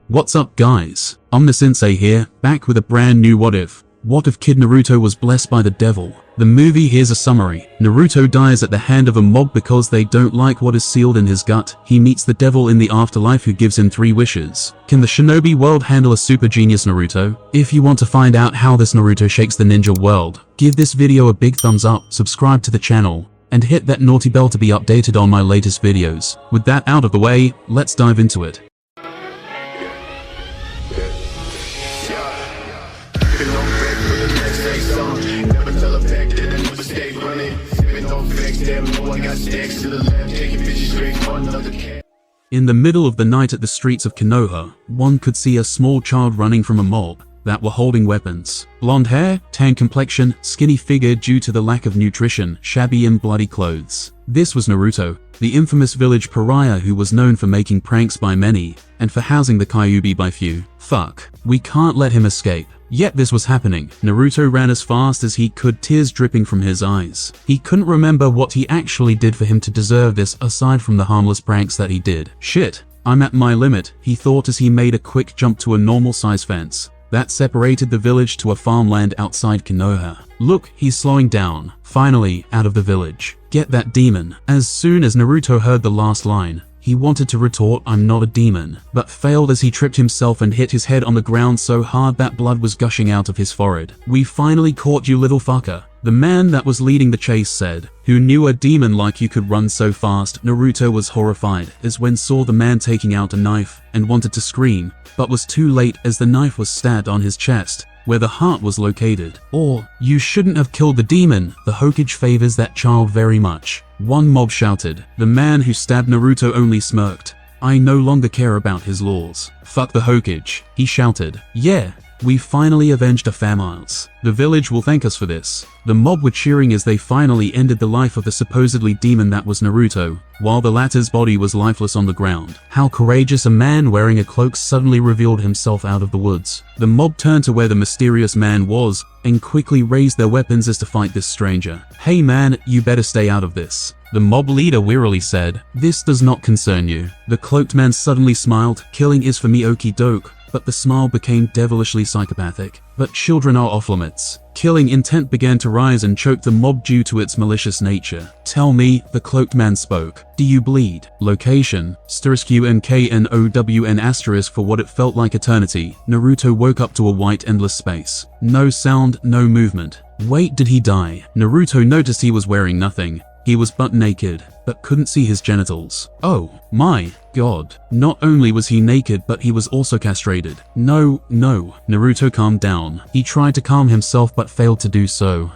What's up guys, Sensei here, back with a brand new What If. What if Kid Naruto was blessed by the devil? The movie, here's a summary. Naruto dies at the hand of a mob because they don't like what is sealed in his gut. He meets the devil in the afterlife who gives him 3 wishes. Can the shinobi world handle a super genius Naruto? If you want to find out how this Naruto shakes the ninja world, give this video a big thumbs up, subscribe to the channel, and hit that naughty bell to be updated on my latest videos. With that out of the way, let's dive into it. In the middle of the night at the streets of Konoha, one could see a small child running from a mob that were holding weapons. Blonde hair, tan complexion, skinny figure due to the lack of nutrition, shabby and bloody clothes. This was Naruto, the infamous village pariah who was known for making pranks by many, and for housing the Kyuubi by few. Fuck, we can't let him escape. Yet this was happening. Naruto ran as fast as he could, tears dripping from his eyes. He couldn't remember what he actually did for him to deserve this aside from the harmless pranks that he did. Shit, I'm at my limit, he thought as he made a quick jump to a normal size fence that separated the village to a farmland outside Konoha. Look, he's slowing down. Finally, out of the village. Get that demon. As soon as Naruto heard the last line, he wanted to retort, "I'm not a demon," but failed as he tripped himself and hit his head on the ground so hard that blood was gushing out of his forehead. "We finally caught you, little fucker," the man that was leading the chase said. Who knew a demon like you could run so fast? Naruto was horrified as when saw the man taking out a knife and wanted to scream, but was too late as the knife was stabbed on his chest, where the heart was located. Or, "You shouldn't have killed the demon, the Hokage favors that child very much," one mob shouted. The man who stabbed Naruto only smirked. "I no longer care about his laws. Fuck the Hokage," he shouted. "Yeah, we finally avenged a famines. The village will thank us for this." The mob were cheering as they finally ended the life of the supposedly demon that was Naruto, while the latter's body was lifeless on the ground. How courageous! A man wearing a cloak suddenly revealed himself out of the woods. The mob turned to where the mysterious man was, and quickly raised their weapons as to fight this stranger. "Hey man, you better stay out of this," the mob leader wearily said. "This does not concern you." The cloaked man suddenly smiled. "Killing is for me okie doke," but the smile became devilishly psychopathic. "But children are off limits." Killing intent began to rise and choke the mob due to its malicious nature. "Tell me," the cloaked man spoke, "do you bleed?" Location, *UNKNOWN*. For what it felt like eternity, Naruto woke up to a white endless space. No sound, no movement. Wait, did he die? Naruto noticed he was wearing nothing. He was butt naked, but couldn't see his genitals. Oh my god. Not only was he naked, but he was also castrated. No. Naruto calmed down. He tried to calm himself but failed to do so.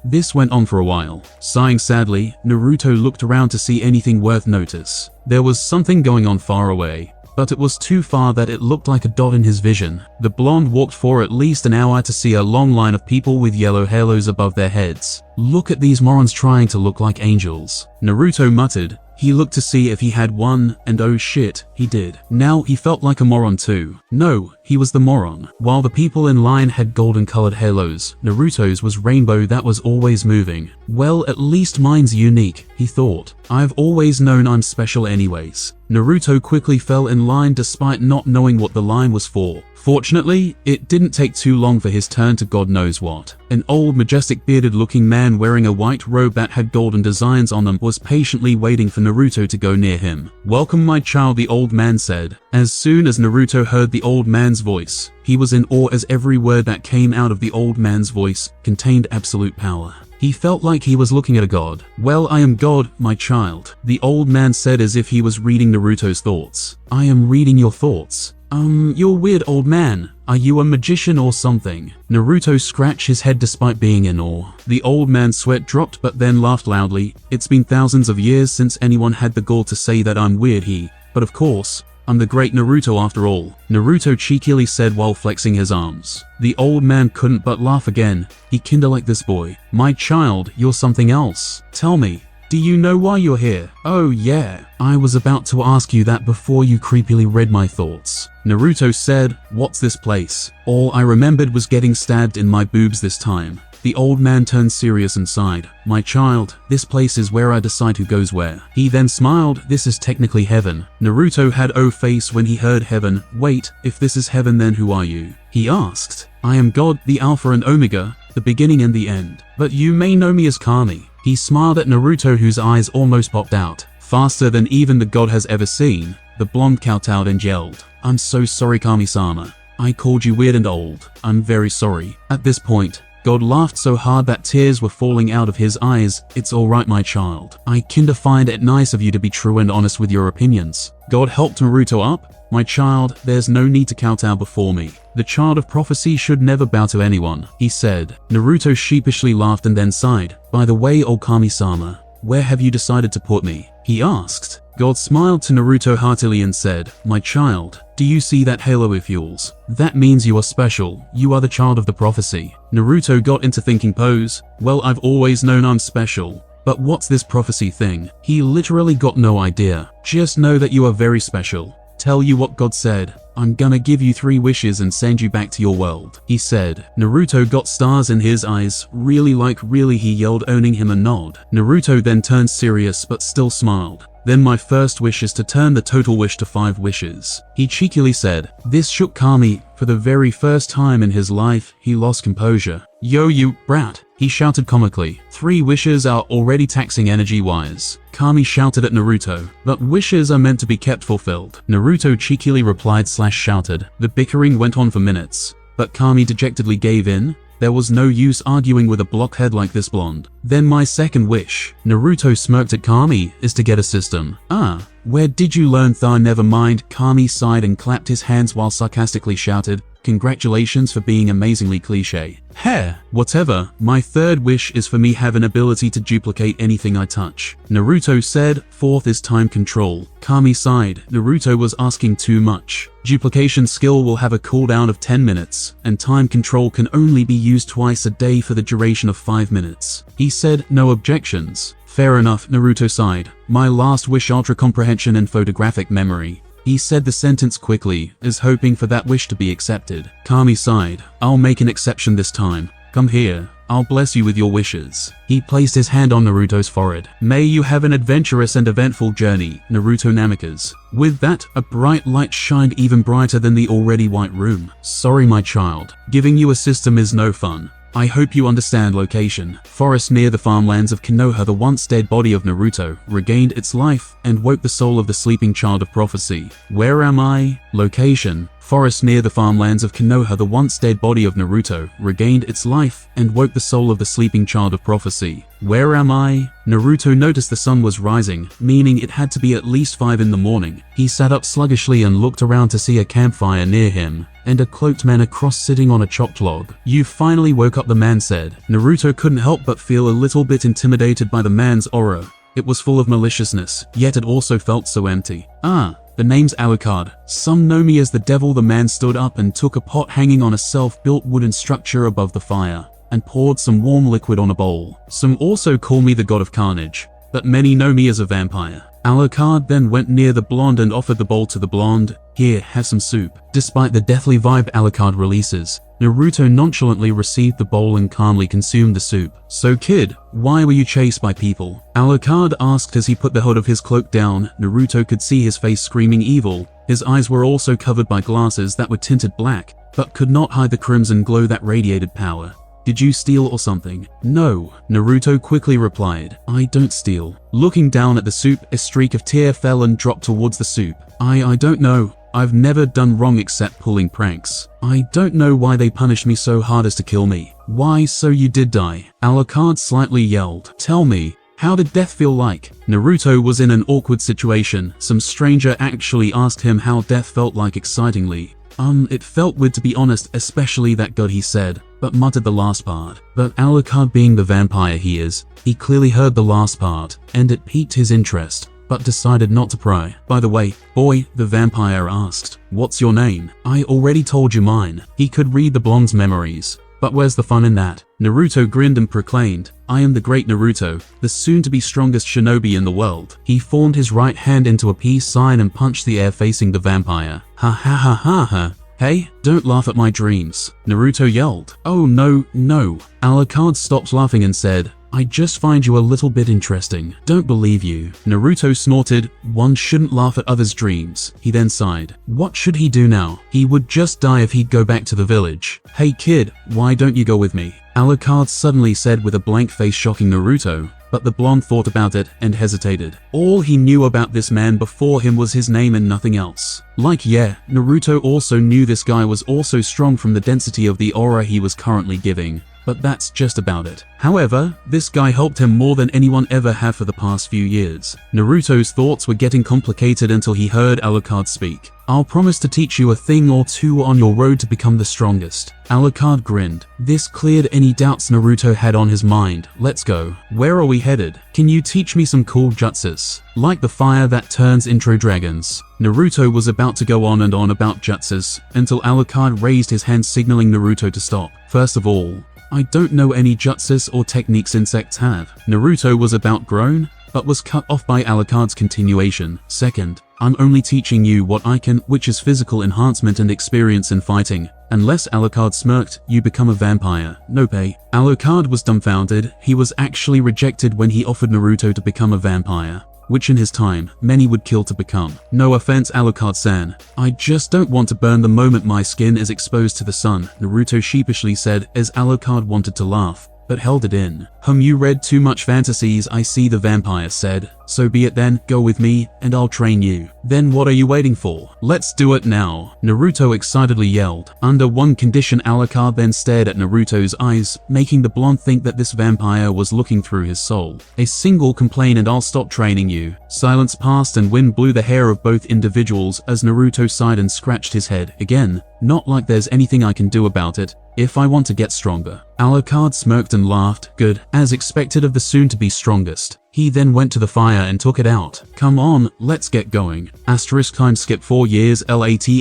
This went on for a while. Sighing sadly, Naruto looked around to see anything worth notice. There was something going on far away, but it was too far that it looked like a dot in his vision. The blonde walked for at least an hour to see a long line of people with yellow halos above their heads. "Look at these morons trying to look like angels," Naruto muttered. He looked to see if he had one, and oh shit, he did. Now he felt like a moron too. No, he was the moron. While the people in line had golden colored halos, Naruto's was rainbow that was always moving. "Well, at least mine's unique," he thought. "I've always known I'm special anyways." Naruto quickly fell in line despite not knowing what the line was for. Fortunately, it didn't take too long for his turn to God knows what. An old, majestic, bearded-looking man wearing a white robe that had golden designs on them was patiently waiting for Naruto to go near him. "Welcome, my child," the old man said. As soon as Naruto heard the old man's voice, he was in awe as every word that came out of the old man's voice contained absolute power. He felt like he was looking at a god. "Well, I am God, my child," the old man said as if he was reading Naruto's thoughts. "I am reading your thoughts. You're weird, old man. Are you a magician or something?" Naruto scratched his head despite being in awe. The old man's sweat dropped but then laughed loudly. "It's been thousands of years since anyone had the gall to say that I'm weird, but of course, I'm the great Naruto after all," Naruto cheekily said while flexing his arms. The old man couldn't but laugh again. "He kinda like this boy. My child, you're something else. Tell me, do you know why you're here?" "Oh yeah, I was about to ask you that before you creepily read my thoughts," Naruto said. "What's this place? All I remembered was getting stabbed in my boobs this time." The old man turned serious and sighed. My child, this place is where I decide who goes where. He then smiled. This is technically heaven. Naruto had O face when he heard heaven. Wait, if this is heaven then who are you? He asked. I am God, the Alpha and Omega, the beginning and the end. But you may know me as Kami. He smiled at Naruto, whose eyes almost popped out. Faster than even the god has ever seen, the blonde kowtowed and yelled. I'm so sorry, Kami-sama. I called you weird and old. I'm very sorry. At this point, God laughed so hard that tears were falling out of his eyes. It's alright, my child. I kinda find it nice of you to be true and honest with your opinions. God helped Naruto up. My child, there's no need to kowtow before me. The child of prophecy should never bow to anyone, he said. Naruto sheepishly laughed and then sighed. By the way, old Kami-sama, where have you decided to put me? He asked. God smiled to Naruto heartily and said, my child, do you see that halo it fuels? That means you are special. You are the child of the prophecy. Naruto got into thinking pose. Well, I've always known I'm special. But what's this prophecy thing? He literally got no idea. Just know that you are very special. Tell you what God said. I'm gonna give you 3 wishes and send you back to your world, he said. Naruto got stars in his eyes. Really, like really, he yelled, owning him a nod. Naruto then turned serious but still smiled. Then my first wish is to turn the total wish to 5 wishes, he cheekily said. This shook Kami. For the very first time in his life, he lost composure. Yo, you brat, he shouted comically. 3 wishes are already taxing energy-wise, Kami shouted at Naruto. But wishes are meant to be kept fulfilled, Naruto cheekily replied/shouted. The bickering went on for minutes, but Kami dejectedly gave in. There was no use arguing with a blockhead like this blonde. Then my second wish, Naruto smirked at Kami, is to get a system. Ah, where did you learn that? Never mind, Kami sighed and clapped his hands while sarcastically shouted, congratulations for being amazingly cliche. Heh, whatever, my third wish is for me have an ability to duplicate anything I touch, Naruto said. Fourth is time control. Kami sighed. Naruto was asking too much. Duplication skill will have a cooldown of 10 minutes, and time control can only be used twice a day for the duration of 5 minutes. He said, no objections. Fair enough, Naruto sighed. My last wish, ultra comprehension and photographic memory. He said the sentence quickly, as hoping for that wish to be accepted. Kami sighed. I'll make an exception this time. Come here. I'll bless you with your wishes. He placed his hand on Naruto's forehead. May you have an adventurous and eventful journey, Naruto Namikaze. With that, a bright light shined even brighter than the already white room. Sorry, my child. Giving you a system is no fun. I hope you understand. Location. Forest near the farmlands of Konoha. The once dead body of Naruto regained its life and woke the soul of the sleeping child of prophecy. Where am I? Location. Forest near the farmlands of Konoha. The once dead body of Naruto regained its life and woke the soul of the sleeping child of prophecy. Where am I? Naruto noticed the sun was rising, meaning it had to be at least 5 in the morning. He sat up sluggishly and looked around to see a campfire near him and a cloaked man across sitting on a chopped log. You finally woke up, the man said. Naruto couldn't help but feel a little bit intimidated by the man's aura. It was full of maliciousness, yet it also felt so empty. Ah, the name's Alucard. Some know me as the devil. The man stood up and took a pot hanging on a self-built wooden structure above the fire and poured some warm liquid on a bowl. Some also call me the god of carnage, but many know me as a vampire. Alucard then went near the blonde and offered the bowl to the blonde. Here, have some soup. Despite the deathly vibe Alucard releases, Naruto nonchalantly received the bowl and calmly consumed the soup. So kid, why were you chased by people? Alucard asked as he put the hood of his cloak down. Naruto could see his face screaming evil. His eyes were also covered by glasses that were tinted black, but could not hide the crimson glow that radiated power. Did you steal or something? No, Naruto quickly replied. I don't steal. Looking down at the soup, a streak of tear fell and dropped towards the soup. I don't know. I've never done wrong except pulling pranks. I don't know why they punished me so hard as to kill me. Why, so you did die? Alucard slightly yelled. Tell me, how did death feel like? Naruto was in an awkward situation. Some stranger actually asked him how death felt like excitingly. It felt weird to be honest, especially that god, he said, but muttered the last part. But Alucard, being the vampire he is, he clearly heard the last part, and it piqued his interest, but decided not to pry. By the way, boy, the vampire asked, what's your name? I already told you mine. He could read the blonde's memories. But where's the fun in that? Naruto grinned and proclaimed, I am the great Naruto, the soon-to-be strongest shinobi in the world. He formed his right hand into a peace sign and punched the air facing the vampire. Ha ha ha ha ha. Hey, don't laugh at my dreams, Naruto yelled. Oh no, no. Alucard stopped laughing and said, I just find you a little bit interesting. Don't believe you. Naruto snorted. One shouldn't laugh at others' dreams. He then sighed. What should he do now? He would just die if he'd go back to the village. Hey kid, why don't you go with me? Alucard suddenly said with a blank face, shocking Naruto. But the blonde thought about it and hesitated. All he knew about this man before him was his name and nothing else. Naruto also knew this guy was also strong from the density of the aura he was currently giving. But that's just about it. However, this guy helped him more than anyone ever have for the past few years. Naruto's thoughts were getting complicated until he heard Alucard speak. I'll promise to teach you a thing or two on your road to become the strongest. Alucard grinned. This cleared any doubts Naruto had on his mind. Let's go. Where are we headed? Can you teach me some cool jutsus? Like the fire that turns into dragons. Naruto was about to go on and on about jutsus until Alucard raised his hand, signaling Naruto to stop. First of all, I don't know any jutsus or techniques insects have. Naruto was about grown, but was cut off by Alucard's continuation. Second, I'm only teaching you what I can, which is physical enhancement and experience in fighting. Unless Alucard smirked, you become a vampire. No pay. Alucard was dumbfounded. He was actually rejected when he offered Naruto to become a vampire, which in his time, many would kill to become. No offense, Alucard-san. I just don't want to burn the moment my skin is exposed to the sun, Naruto sheepishly said as Alucard wanted to laugh, but held it in. You read too much fantasies, I see, the vampire said. So be it then, go with me, and I'll train you. Then what are you waiting for? Let's do it now, Naruto excitedly yelled. Under one condition. Alucard then stared at Naruto's eyes, making the blonde think that this vampire was looking through his soul. A single complaint and I'll stop training you. Silence passed and wind blew the hair of both individuals as Naruto sighed and scratched his head. Again, not like there's anything I can do about it. If I want to get stronger. Alucard smirked and laughed. Good, as expected of the soon-to-be strongest. He then went to the fire and took it out. Come on, let's get going. Time skip 4 years later.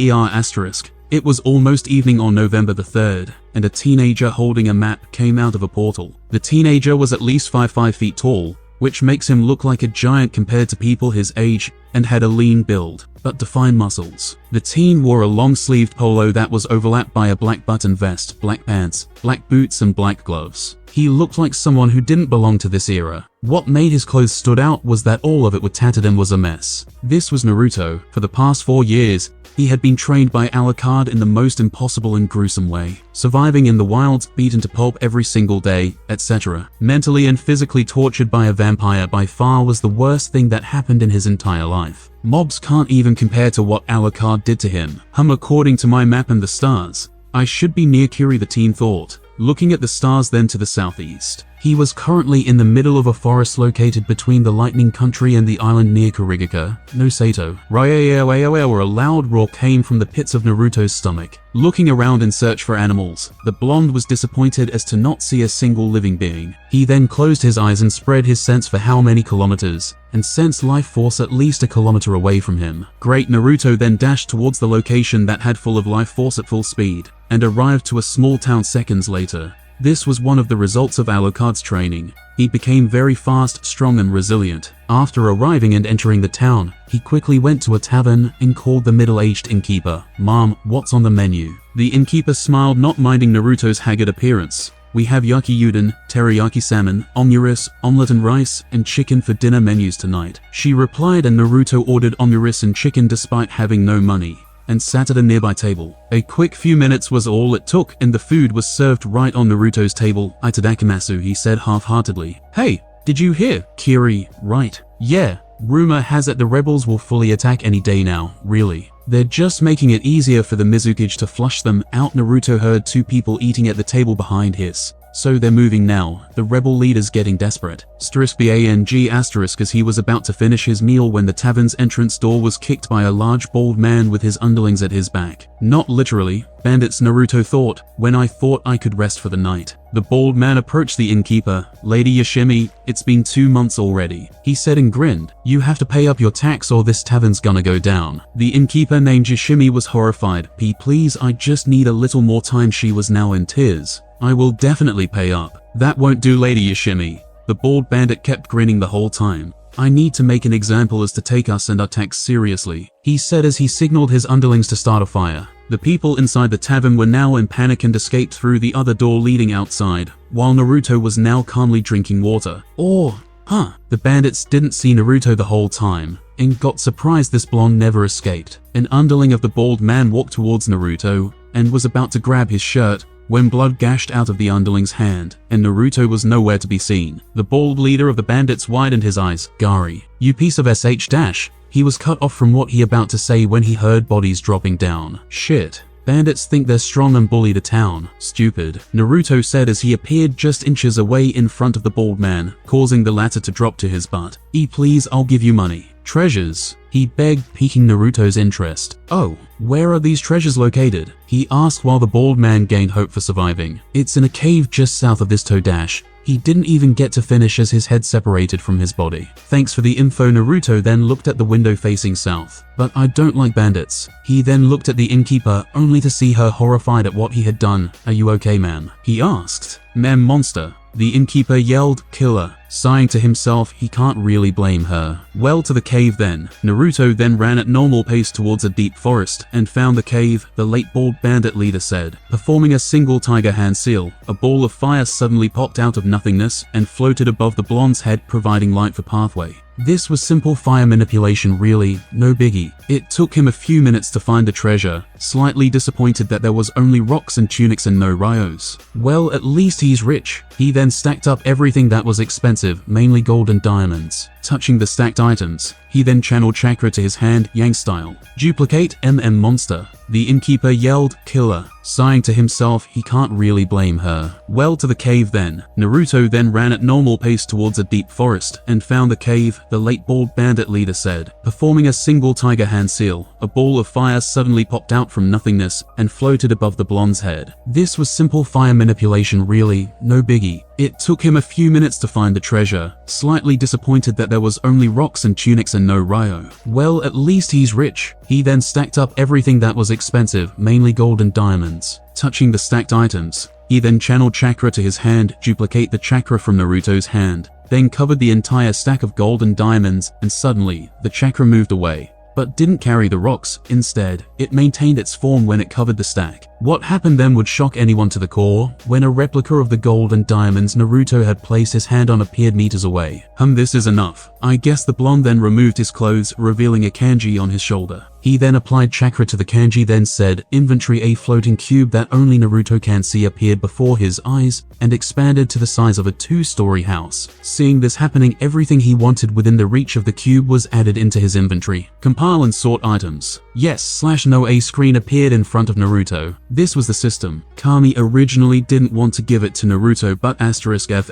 It was almost evening on November the 3rd, and a teenager holding a map came out of a portal. The teenager was at least 5 feet tall, which makes him look like a giant compared to people his age, and had a lean build, but defined muscles. The teen wore a long-sleeved polo that was overlapped by a black button vest, black pants, black boots and black gloves. He looked like someone who didn't belong to this era. What made his clothes stood out was that all of it was tattered and was a mess. This was Naruto. For the past 4 years, he had been trained by Alucard in the most impossible and gruesome way, surviving in the wilds, beaten to pulp every single day, etc. Mentally and physically tortured by a vampire by far was the worst thing that happened in his entire life. Mobs can't even compare to what Alucard did to him. According to my map and the stars, I should be near Kuri, the teen thought, looking at the stars then to the southeast. He was currently in the middle of a forest located between the Lightning Country and the island near Kurigaka, no Sato. Where a loud roar came from the pits of Naruto's stomach. Looking around in search for animals, the blonde was disappointed as to not see a single living being. He then closed his eyes and spread his sense for how many kilometers, and sensed life force at least a kilometer away from him. Great. Naruto then dashed towards the location that had full of life force at full speed, and arrived to a small town seconds later. This was one of the results of Alucard's training. He became very fast, strong and resilient. After arriving and entering the town, he quickly went to a tavern and called the middle-aged innkeeper. Mom, what's on the menu? The innkeeper smiled, not minding Naruto's haggard appearance. We have yaki udon, teriyaki salmon, omurice, omelette and rice, and chicken for dinner menus tonight, she replied, and Naruto ordered omurice and chicken despite having no money, and sat at a nearby table. A quick few minutes was all it took, and the food was served right on Naruto's table. Itadakimasu, he said half-heartedly. Hey, did you hear? Kiri, right? Yeah, rumor has it the rebels will fully attack any day now, really. They're just making it easier for the Mizukage to flush them out. Naruto heard 2 people eating at the table behind his. So they're moving now. The rebel leader's getting desperate. *BANG** as he was about to finish his meal when the tavern's entrance door was kicked by a large bald man with his underlings at his back. Not literally, bandits, Naruto thought, when I thought I could rest for the night. The bald man approached the innkeeper. Lady Yoshimi, it's been 2 months already, he said and grinned. You have to pay up your tax or this tavern's gonna go down. The innkeeper named Yoshimi was horrified. Please, I just need a little more time. She was now in tears. I will definitely pay up. That won't do, Lady Yoshimi. The bald bandit kept grinning the whole time. I need to make an example as to take us and our tax seriously, he said as he signaled his underlings to start a fire. The people inside the tavern were now in panic and escaped through the other door leading outside, while Naruto was now calmly drinking water. The bandits didn't see Naruto the whole time, and got surprised this blonde never escaped. An underling of the bald man walked towards Naruto, and was about to grab his shirt, when blood gashed out of the underling's hand, and Naruto was nowhere to be seen. The bald leader of the bandits widened his eyes. Gary, you piece of sh-. He was cut off from what he about to say when he heard bodies dropping down. Shit. Bandits think they're strong and bully the town. Stupid, Naruto said as he appeared just inches away in front of the bald man, causing the latter to drop to his butt. Please, I'll give you money. Treasures? He begged, piquing Naruto's interest. Oh, where are these treasures located? He asked while the bald man gained hope for surviving. It's in a cave just south of this Todash. He didn't even get to finish as his head separated from his body. Thanks for the info. Naruto then looked at the window facing south. But I don't like bandits. He then looked at the innkeeper, only to see her horrified at what he had done. Are you okay, ma'am? He asked. Ma'am, monster. The innkeeper yelled, killer. Sighing to himself, he can't really blame her. Well, to the cave then. Naruto then ran at normal pace towards a deep forest and found the cave, the late bald bandit leader said. Performing a single tiger hand seal, a ball of fire suddenly popped out of nothingness and floated above the blonde's head, providing light for pathway. This was simple fire manipulation, really, no biggie. It took him a few minutes to find the treasure, slightly disappointed that there was only rocks and tunics and no ryos. Well, at least he's rich. He then stacked up everything that was expensive, mainly gold and diamonds. Touching the stacked items, he then channeled chakra to his hand, Yang style. Duplicate monster. The innkeeper yelled, killer. Sighing to himself, he can't really blame her. Well, to the cave then. Naruto then ran at normal pace towards a deep forest and found the cave, the late bald bandit leader said. Performing a single tiger hand seal, a ball of fire suddenly popped out from nothingness and floated above the blonde's head. This was simple fire manipulation, really, no biggie. It took him a few minutes to find the treasure, slightly disappointed that there was only rocks and tunics and no ryo. Well, at least he's rich. He then stacked up everything that was expensive, mainly gold and diamonds. Touching the stacked items, he then channeled chakra to his hand, duplicate the chakra from Naruto's hand, then covered the entire stack of gold and diamonds, and suddenly, the chakra moved away, but didn't carry the rocks. Instead, it maintained its form when it covered the stack. What happened then would shock anyone to the core, when a replica of the gold and diamonds Naruto had placed his hand on appeared meters away. This is enough. I guess the blonde then removed his clothes, revealing a kanji on his shoulder. He then applied chakra to the kanji, then said, inventory. A floating cube that only Naruto can see appeared before his eyes and expanded to the size of a 2-story house. Seeing this happening, everything he wanted within the reach of the cube was added into his inventory. Compile and sort items. Yes/no. A screen appeared in front of Naruto. This was the system. Kami originally didn't want to give it to Naruto, but *flashback*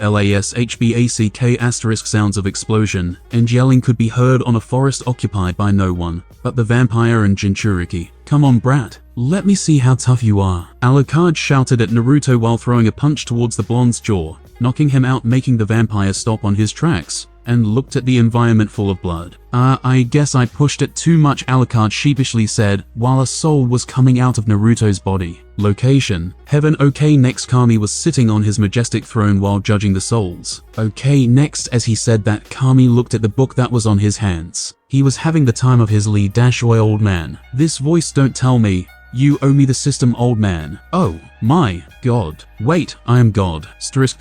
sounds of explosion and yelling could be heard on a forest occupied by no one but the vampire and Jinchuriki. Come on, brat. Let me see how tough you are. Alucard shouted at Naruto while throwing a punch towards the blonde's jaw, knocking him out, making the vampire stop on his tracks and looked at the environment full of blood. I guess I pushed it too much, Alucard sheepishly said, while a soul was coming out of Naruto's body. Location: Heaven. Okay, next Kami was sitting on his majestic throne while judging the souls. Okay, next. As he said that, Kami looked at the book that was on his hands. He was having the time of his life. Old man. This voice, don't tell me you owe me the system, old man. Oh my god. Wait, I am God. *present*.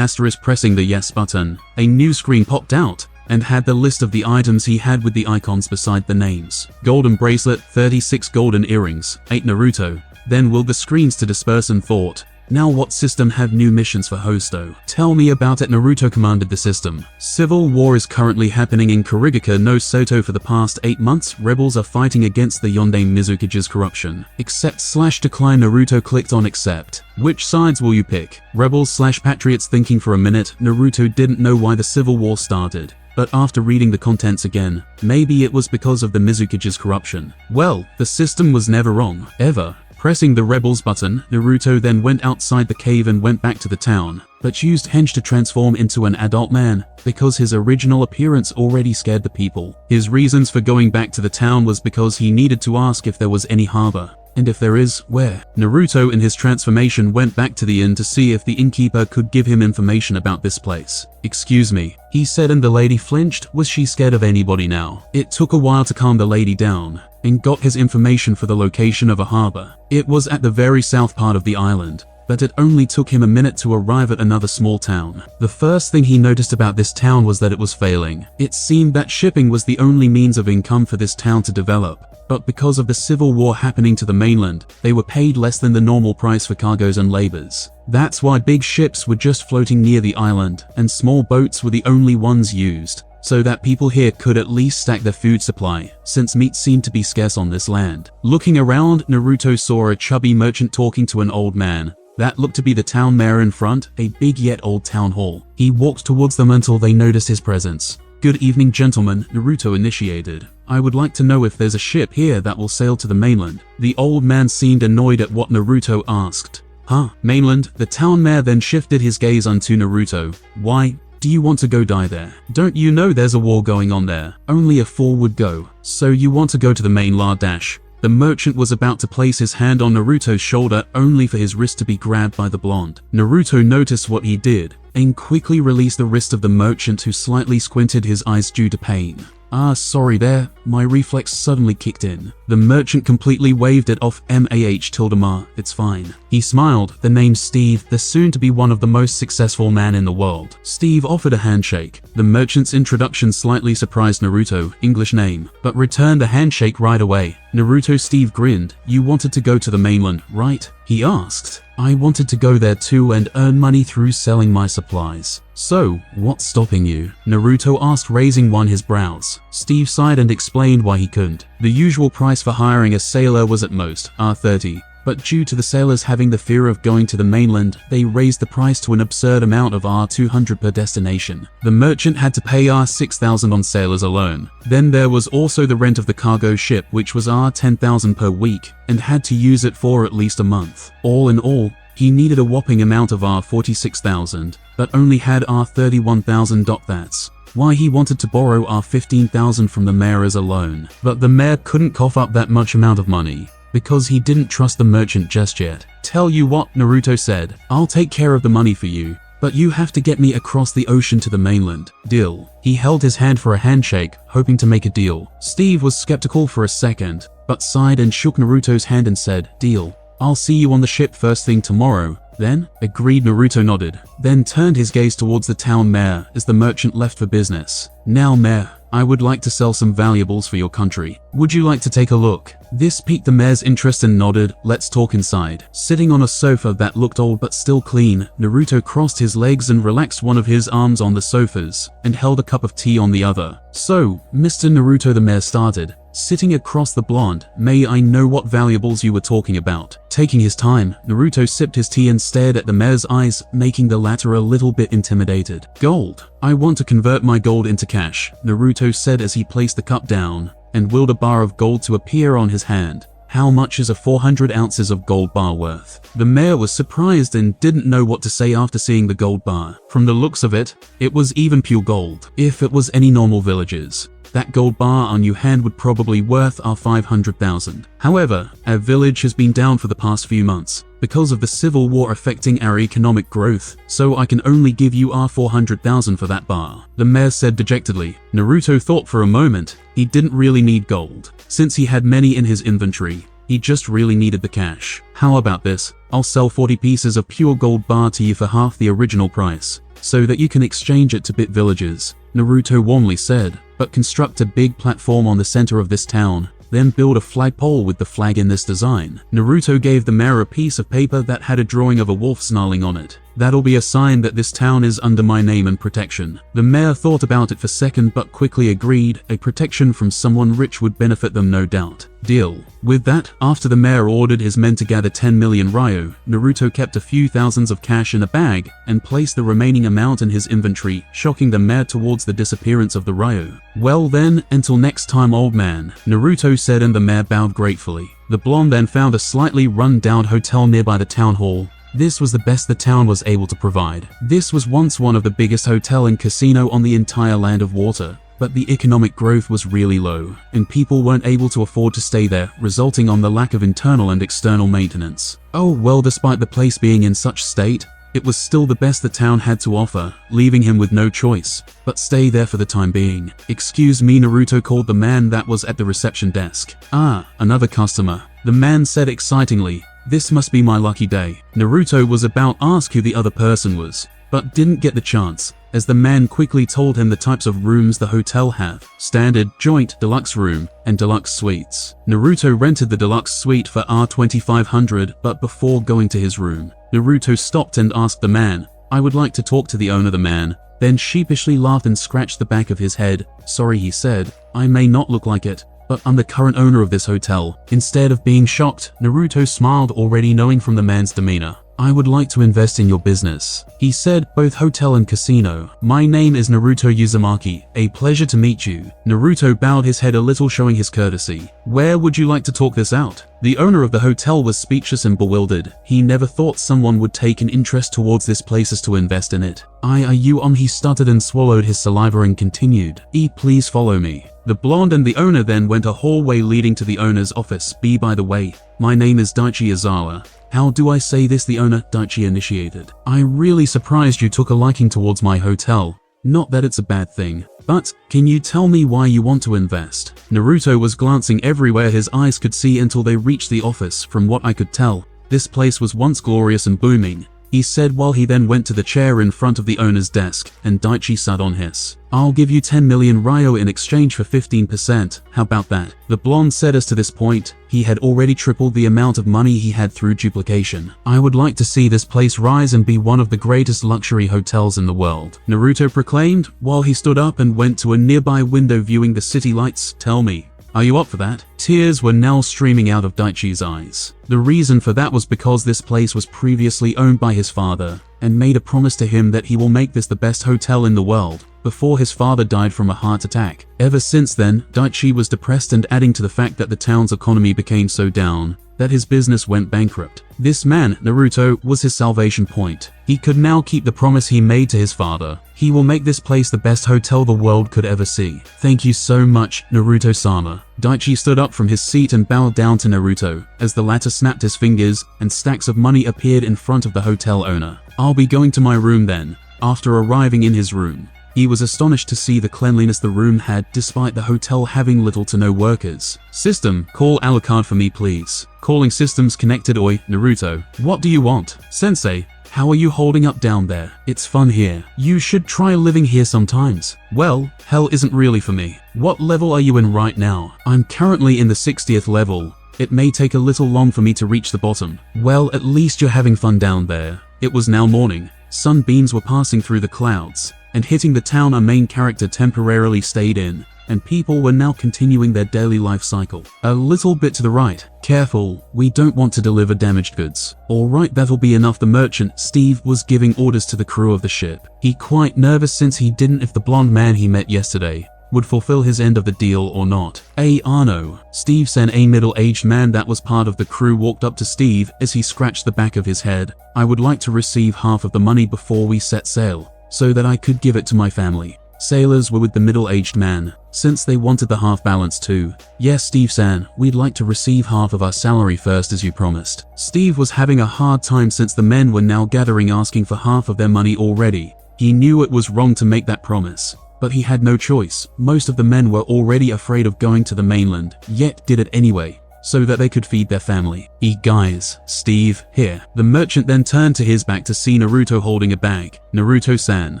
Pressing the yes button, a new screen popped out and had the list of the items he had with the icons beside the names. Golden bracelet, 36 golden earrings, 8 Naruto. Then willed the screens to disperse and thought, now what system have new missions for Hosto? Tell me about it. Naruto commanded the system. Civil war is currently happening in Kurigaka no Soto. For the past 8 months, rebels are fighting against the Yondaime Mizukage's corruption. Accept/decline. Naruto clicked on accept. Which sides will you pick? Rebels/patriots. Thinking for a minute, Naruto didn't know why the civil war started. But after reading the contents again, maybe it was because of the Mizukage's corruption. Well, the system was never wrong, ever. Pressing the rebels button, Naruto then went outside the cave and went back to the town, but used henge to transform into an adult man, because his original appearance already scared the people. His reasons for going back to the town was because he needed to ask if there was any harbor. And if there is, where? Naruto in his transformation went back to the inn to see if the innkeeper could give him information about this place. "Excuse me," he said, and the lady flinched. Was she scared of anybody now? It took a while to calm the lady down and got his information for the location of a harbor. It was at the very south part of the island, but it only took him a minute to arrive at another small town. The first thing he noticed about this town was that it was failing. It seemed that shipping was the only means of income for this town to develop, but because of the civil war happening to the mainland, they were paid less than the normal price for cargoes and labors. That's why big ships were just floating near the island, and small boats were the only ones used, so that people here could at least stack their food supply, since meat seemed to be scarce on this land. Looking around, Naruto saw a chubby merchant talking to an old man. That looked to be the town mayor in front, a big yet old town hall. He walked towards them until they noticed his presence. "Good evening, gentlemen," Naruto initiated. "I would like to know if there's a ship here that will sail to the mainland." The old man seemed annoyed at what Naruto asked. "Huh? Mainland?" The town mayor then shifted his gaze onto Naruto. "Why? Do you want to go die there? Don't you know there's a war going on there? Only a fool would go. So you want to go to the mainland dash?" The merchant was about to place his hand on Naruto's shoulder only for his wrist to be grabbed by the blonde. Naruto noticed what he did and quickly released the wrist of the merchant, who slightly squinted his eyes due to pain. "Ah, sorry there, my reflex suddenly kicked in." The merchant completely waved it off. "Mah, it's fine." He smiled. The name Steve, the soon-to-be one of the most successful man in the world. Steve offered a handshake. The merchant's introduction slightly surprised Naruto, English name, but returned the handshake right away. Naruto Steve grinned. "You wanted to go to the mainland, right?" he asked. "I wanted to go there too and earn money through selling my supplies." "So, what's stopping you?" Naruto asked, raising his brows. Steve sighed and explained why he couldn't. The usual price for hiring a sailor was at most R30. But due to the sailors having the fear of going to the mainland, they raised the price to an absurd amount of R200 per destination. The merchant had to pay R6,000 on sailors alone. Then there was also the rent of the cargo ship, which was R10,000 per week, and had to use it for at least a month. All in all, he needed a whopping amount of R46,000, but only had R31,000. That's why he wanted to borrow R15,000 from the mayor as a loan. But the mayor couldn't cough up that much amount of money, because he didn't trust the merchant just yet. "Tell you what," Naruto said, "I'll take care of the money for you, but you have to get me across the ocean to the mainland. Deal?" He held his hand for a handshake, hoping to make a deal. Steve was skeptical for a second, but sighed and shook Naruto's hand and said, "Deal. I'll see you on the ship first thing tomorrow." "Then?" agreed. Naruto nodded, then turned his gaze towards the town mayor as the merchant left for business. "Now, mayor, I would like to sell some valuables for your country. Would you like to take a look?" This piqued the mayor's interest and nodded. "Let's talk inside." Sitting on a sofa that looked old but still clean, Naruto crossed his legs and relaxed one of his arms on the sofas and held a cup of tea on the other. "So, Mr. Naruto," the mayor started, sitting across the blonde, "may I know what valuables you were talking about?" Taking his time, Naruto sipped his tea and stared at the mayor's eyes, making the latter a little bit intimidated. "Gold. I want to convert my gold into cash," Naruto said as he placed the cup down and willed a bar of gold to appear on his hand. "How much is a 400 ounces of gold bar worth?" The mayor was surprised and didn't know what to say after seeing the gold bar. From the looks of it, it was even pure gold. If it was any normal villagers, that gold bar on your hand would probably worth R500,000. However, our village has been down for the past few months because of the civil war affecting our economic growth, so I can only give you R400,000 for that bar," the mayor said dejectedly. Naruto thought for a moment. He didn't really need gold, since he had many in his inventory. He just really needed the cash. "How about this? I'll sell 40 pieces of pure gold bar to you for half the original price, so that you can exchange it to bit villages," Naruto warmly said. "But construct a big platform on the center of this town, then build a flagpole with the flag in this design." Naruto gave the mayor a piece of paper that had a drawing of a wolf snarling on it. "That'll be a sign that this town is under my name and protection." The mayor thought about it for a second but quickly agreed. A protection from someone rich would benefit them, no doubt. "Deal." With that, after the mayor ordered his men to gather 10 million ryo, Naruto kept a few thousands of cash in a bag and placed the remaining amount in his inventory, shocking the mayor towards the disappearance of the ryo. "Well then, until next time, old man," Naruto said, and the mayor bowed gratefully. The blonde then found a slightly run-down hotel nearby the town hall. This was the best the town was able to provide. This was once one of the biggest hotel and casino on the entire land of water. but the economic growth was really low, and people weren't able to afford to stay there, resulting on the lack of internal and external maintenance. Oh well, despite the place being in such state, it was still the best the town had to offer, leaving him with no choice but stay there for the time being. "Excuse me," Naruto called the man that was at the reception desk. "Ah, another customer," the man said excitingly. "This must be my lucky day." Naruto was about to ask who the other person was, but didn't get the chance, as the man quickly told him the types of rooms the hotel have: standard, joint, deluxe room, and deluxe suites. Naruto rented the deluxe suite for R$2,500, but before going to his room, Naruto stopped and asked the man, "I would like to talk to the owner." The man then sheepishly laughed and scratched the back of his head. "Sorry," he said, "I may not look like it, but I'm the current owner of this hotel." Instead of being shocked, Naruto smiled, already knowing from the man's demeanor. "I would like to invest in your business," he said, "both hotel and casino. My name is Naruto Uzumaki. A pleasure to meet you." Naruto bowed his head a little, showing his courtesy. "Where would you like to talk this out?" The owner of the hotel was speechless and bewildered. He never thought someone would take an interest towards this place as to invest in it. He stuttered and swallowed his saliva and continued, "Please follow me." The blonde and the owner then went a hallway leading to the owner's office. By the way, my name is Daichi Izawa. How do I say this? The owner, Daichi, initiated. "I'm really surprised you took a liking towards my hotel. Not that it's a bad thing, but can you tell me why you want to invest?" Naruto was glancing everywhere his eyes could see until they reached the office. "From what I could tell, this place was once glorious and booming," he said, while he then went to the chair in front of the owner's desk, and Daichi sat on his. "I'll give you 10 million ryo in exchange for 15%. How about that?" The blonde said. As to this point, he had already tripled the amount of money he had through duplication. "I would like to see this place rise and be one of the greatest luxury hotels in the world," Naruto proclaimed, while he stood up and went to a nearby window viewing the city lights. "Tell me, are you up for that?" Tears were now streaming out of Daichi's eyes. The reason for that was because this place was previously owned by his father, and made a promise to him that he will make this the best hotel in the world, before his father died from a heart attack. Ever since then, Daichi was depressed, and adding to the fact that the town's economy became so down that his business went bankrupt. This man, Naruto, was his salvation point. He could now keep the promise he made to his father. He will make this place the best hotel the world could ever see. "Thank you so much, Naruto-sama." Daichi stood up from his seat and bowed down to Naruto, as the latter snapped his fingers, and stacks of money appeared in front of the hotel owner. "I'll be going to my room then." After arriving in his room, he was astonished to see the cleanliness the room had, despite the hotel having little to no workers. "System, call Alucard for me please." Calling systems connected. "Oi, Naruto, what do you want?" "Sensei, how are you holding up down there? It's fun here. You should try living here sometimes." "Well, hell isn't really for me." "What level are you in right now?" "I'm currently in the 60th level. It may take a little long for me to reach the bottom." "Well, at least you're having fun down there." It was now morning. Sunbeams were passing through the clouds and hitting the town our main character temporarily stayed in, and people were now continuing their daily life cycle. "A little bit to the right. Careful, we don't want to deliver damaged goods." "Alright, that'll be enough." The merchant, Steve, was giving orders to the crew of the ship. He quite nervous since he didn't if the blonde man he met yesterday would fulfill his end of the deal or not. "No." Steve said. A middle-aged man that was part of the crew walked up to Steve as he scratched the back of his head. "I would like to receive half of the money before we set sail, so that I could give it to my family." Sailors were with the middle-aged man, since they wanted the half balance too. "Yes, Steve-san, we'd like to receive half of our salary first as you promised." Steve was having a hard time since the men were now gathering, asking for half of their money already. He knew it was wrong to make that promise, but he had no choice. Most of the men were already afraid of going to the mainland, yet did it anyway, so that they could feed their family. Guys, Steve, here." The merchant then turned to his back to see Naruto holding a bag. "Naruto-san."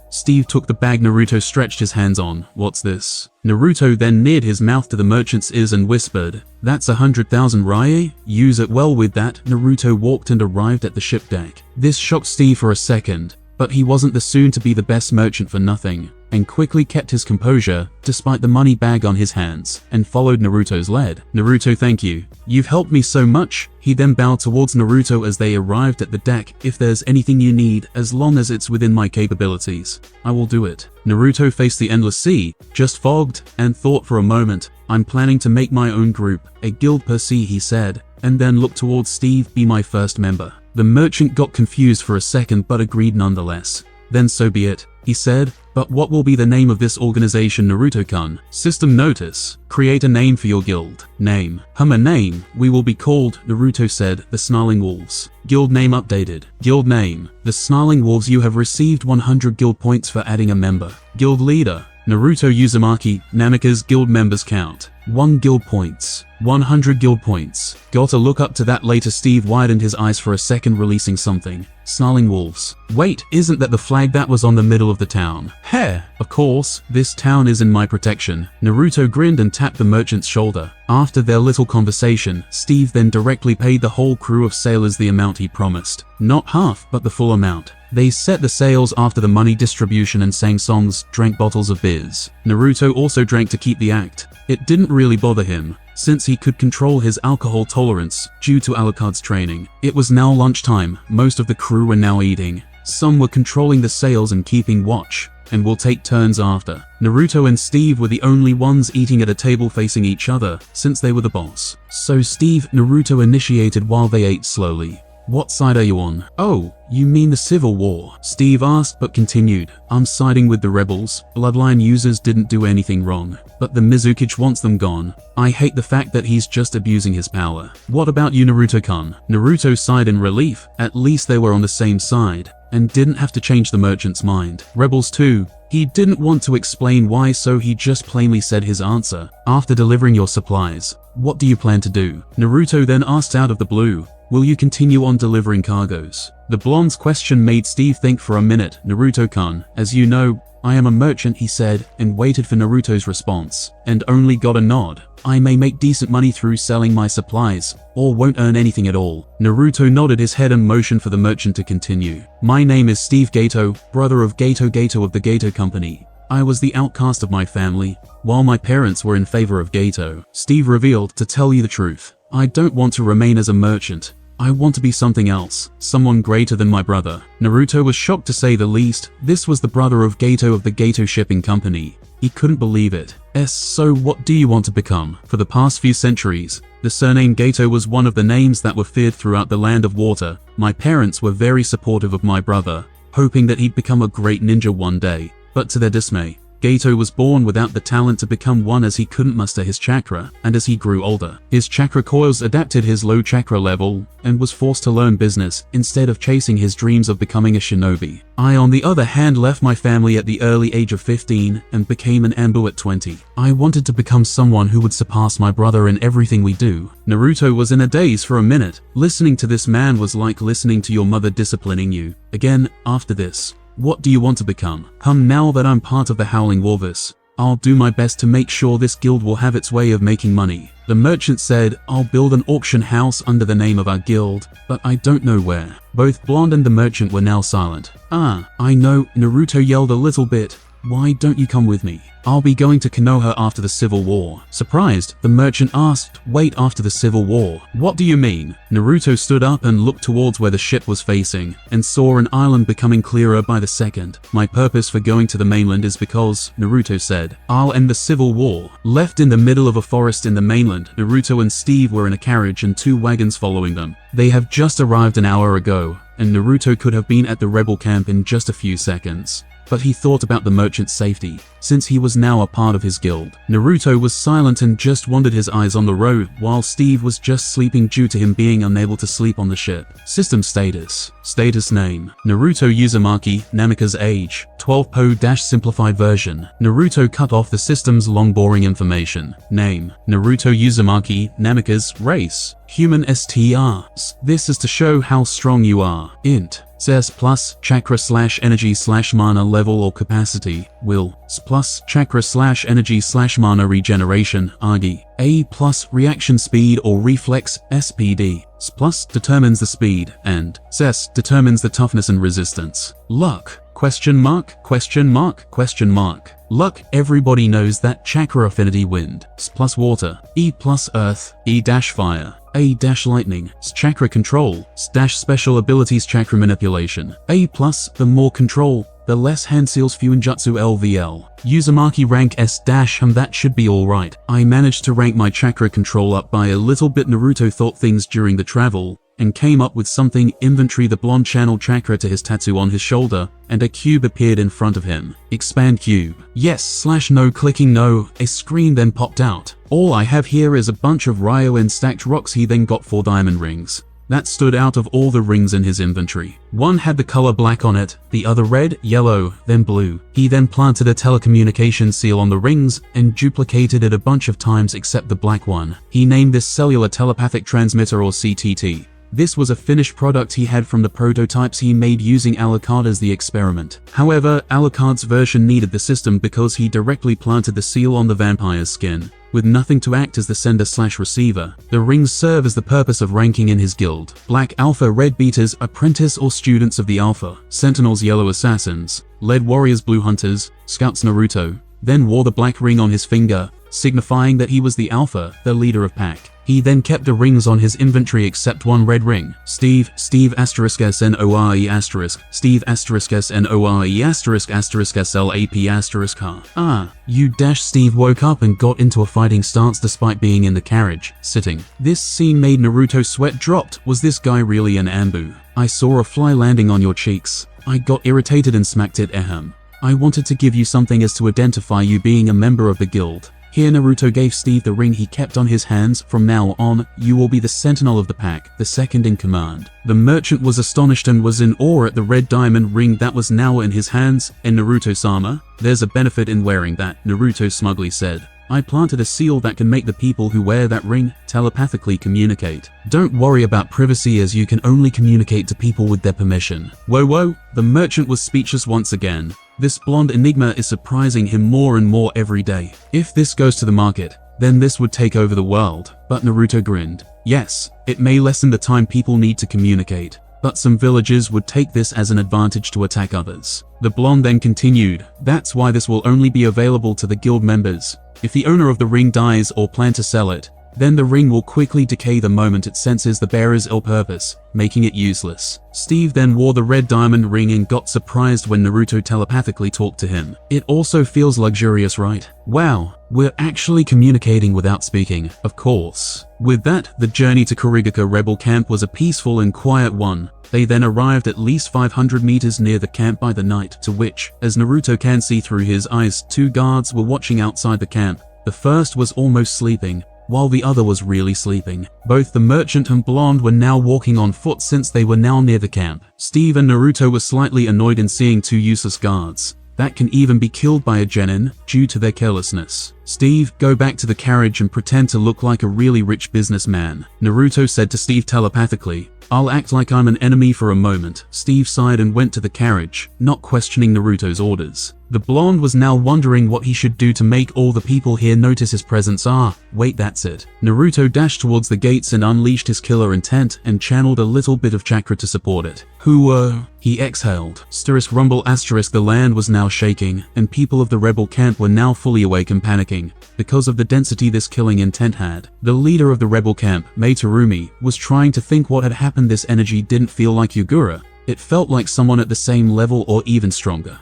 Steve took the bag Naruto stretched his hands on. "What's this?" Naruto then neared his mouth to the merchant's ears and whispered, "That's 100,000 rye. Use it well." With that, Naruto walked and arrived at the ship deck. This shocked Steve for a second, but he wasn't the soon-to-be the best merchant for nothing, and quickly kept his composure, despite the money bag on his hands, and followed Naruto's lead. "Naruto, thank you. You've helped me so much." He then bowed towards Naruto as they arrived at the deck. "If there's anything you need, as long as it's within my capabilities, I will do it." Naruto faced the endless sea, just fogged, and thought for a moment. "I'm planning to make my own group, a guild per se," he said, and then looked towards Steve. "Be my first member." The merchant got confused for a second but agreed nonetheless. Then so be it, he said. But what will be the name of this organization, Naruto-kun? System notice. Create a name for your guild. Name. A name. We will be called, Naruto said, the Snarling Wolves. Guild name updated. Guild name. The Snarling Wolves. You have received 100 guild points for adding a member. Guild leader. Naruto Uzumaki. Namika's guild members count. 1 guild points. 100 guild points. Gotta look up to that later. Steve widened his eyes for a second, releasing something. Snarling Wolves. Wait, isn't that the flag that was on the middle of the town? Heh, of course, this town is in my protection. Naruto grinned and tapped the merchant's shoulder. After their little conversation, Steve then directly paid the whole crew of sailors the amount he promised. Not half, but the full amount. They set the sails after the money distribution and sang songs, drank bottles of beers. Naruto also drank to keep the act. It didn't really bother him, since he could control his alcohol tolerance due to Alucard's training. It was now lunchtime. Most of the crew were now eating. Some were controlling the sails and keeping watch, and will take turns after. Naruto and Steve were the only ones eating at a table facing each other, since they were the boss. So Steve, Naruto initiated while they ate slowly. What side are you on? Oh, you mean the Civil War? Steve asked but continued. I'm siding with the rebels. Bloodline users didn't do anything wrong, but the Mizukage wants them gone. I hate the fact that he's just abusing his power. What about you, Naruto-kun? Naruto sighed in relief. At least they were on the same side, and didn't have to change the merchant's mind. Rebels too. He didn't want to explain why, so he just plainly said his answer. After delivering your supplies, what do you plan to do? Naruto then asked out of the blue. Will you continue on delivering cargoes? The blonde's question made Steve think for a minute. Naruto-kun, as you know, I am a merchant, he said, and waited for Naruto's response, and only got a nod. I may make decent money through selling my supplies, or won't earn anything at all. Naruto nodded his head and motioned for the merchant to continue. My name is Steve Gato, brother of Gato of the Gato Company. I was the outcast of my family, while my parents were in favor of Gato. Steve revealed, to tell you the truth, I don't want to remain as a merchant. I want to be something else, someone greater than my brother. Naruto was shocked to say the least. This was the brother of the Gato Shipping Company. He couldn't believe it. So what do you want to become? For the past few centuries, the surname Gato was one of the names that were feared throughout the land of water. My parents were very supportive of my brother, hoping that he'd become a great ninja one day. But to their dismay, Gato was born without the talent to become one, as he couldn't muster his chakra, and as he grew older, his chakra coils adapted his low chakra level, and was forced to learn business instead of chasing his dreams of becoming a shinobi. I, on the other hand, left my family at the early age of 15 and became an Anbu at 20. I wanted to become someone who would surpass my brother in everything we do. Naruto was in a daze for a minute. Listening to this man was like listening to your mother disciplining you. Again, after this. What do you want to become? Now that I'm part of the Howling Wolves, I'll do my best to make sure this guild will have its way of making money. The merchant said, I'll build an auction house under the name of our guild, but I don't know where. Both Blonde and the merchant were now silent. I know, Naruto yelled a little bit. Why don't you come with me? I'll be going to Konoha after the Civil War. Surprised, the merchant asked, wait, after the Civil War? What do you mean? Naruto stood up and looked towards where the ship was facing, and saw an island becoming clearer by the second. My purpose for going to the mainland is because, Naruto said, I'll end the Civil War. Left in the middle of a forest in the mainland, Naruto and Steve were in a carriage and 2 wagons following them. They have just arrived an hour ago, and Naruto could have been at the rebel camp in just a few seconds. But he thought about the merchant's safety, since he was now a part of his guild. Naruto was silent and just wandered his eyes on the road, while Steve was just sleeping due to him being unable to sleep on the ship. System status. Status name. Naruto Uzumaki, Namika's age. 12 Po-simplified version. Naruto cut off the system's long boring information. Name. Naruto Uzumaki, Namika's race. Human STRs. This is to show how strong you are. Int. CS plus chakra / energy / mana level or capacity. Will plus chakra / energy / mana regeneration. RD. A plus reaction speed or reflex. SPD. Plus determines the speed, and CS determines the toughness and resistance. Luck. Question mark. Luck. Everybody knows that chakra affinity wind. Plus water. E plus earth. E dash fire. A dash lightning. Chakra control. Dash special abilities chakra manipulation. A plus. The more control, the less hand seals Fuinjutsu LVL. Uzumaki rank S dash. That should be alright. I managed to rank my chakra control up by a little bit. Naruto thought things during the travel, and came up with something. Inventory. The blonde channeled chakra to his tattoo on his shoulder, and a cube appeared in front of him. Expand cube. Yes/no. Clicking no. A screen then popped out. All I have here is a bunch of Ryo and stacked rocks. He then got 4 diamond rings that stood out of all the rings in his inventory. One had the color black on it, the other red, yellow, then blue. He then planted a telecommunication seal on the rings and duplicated it a bunch of times except the black one. He named this Cellular Telepathic Transmitter, or CTT. This was a finished product he had from the prototypes he made using Alucard as the experiment. However, Alucard's version needed the system because he directly planted the seal on the vampire's skin, with nothing to act as the sender/receiver. The rings serve as the purpose of ranking in his guild. Black Alpha, Red Beaters, Apprentice or Students of the Alpha, Sentinels, Yellow Assassins, Lead Warriors, Blue Hunters, Scouts. Naruto then wore the black ring on his finger, signifying that he was the Alpha, the leader of pack. He then kept the rings on his inventory except one red ring. Steve *SNORE Steve *SNORE *SLAP*. Steve woke up and got into a fighting stance despite being in the carriage, sitting. This scene made Naruto's sweat dropped. Was this guy really an Ambu? I saw a fly landing on your cheeks. I got irritated and smacked it. Ahem. I wanted to give you something as to identify you being a member of the guild. Here Naruto gave Steve the ring he kept on his hands. From now on, you will be the sentinel of the pack, the second in command. The merchant was astonished and was in awe at the red diamond ring that was now in his hands. And Naruto-sama, there's a benefit in wearing that, Naruto smugly said. I planted a seal that can make the people who wear that ring telepathically communicate. Don't worry about privacy, as you can only communicate to people with their permission. Whoa. The merchant was speechless once again. This blonde enigma is surprising him more and more every day. If this goes to the market, then this would take over the world. But Naruto grinned. Yes, it may lessen the time people need to communicate, but some villagers would take this as an advantage to attack others. The blonde then continued, that's why this will only be available to the guild members. If the owner of the ring dies or plan to sell it, then the ring will quickly decay the moment it senses the bearer's ill purpose, making it useless. Steve then wore the red diamond ring and got surprised when Naruto telepathically talked to him. It also feels luxurious, right? Wow, we're actually communicating without speaking, of course. With that, the journey to Kurigaka Rebel Camp was a peaceful and quiet one. They then arrived at least 500 meters near the camp by the night, to which, as Naruto can see through his eyes, 2 guards were watching outside the camp. The first was almost sleeping, while the other was really sleeping. Both the merchant and blonde were now walking on foot since they were now near the camp. Steve and Naruto were slightly annoyed in seeing 2 useless guards that can even be killed by a genin due to their carelessness. Steve, go back to the carriage and pretend to look like a really rich businessman, Naruto said to Steve telepathically. I'll act like I'm an enemy for a moment. Steve sighed and went to the carriage, not questioning Naruto's orders. The blonde was now wondering what he should do to make all the people here notice his presence. Wait, that's it. Naruto dashed towards the gates and unleashed his killer intent and channeled a little bit of chakra to support it. He exhaled. ** rumble **. The land was now shaking, and people of the rebel camp were now fully awake and panicking, because of the density this killing intent had. The leader of the rebel camp, Mei Terumi, was trying to think what had happened. This energy didn't feel like Yugura. It felt like someone at the same level or even stronger.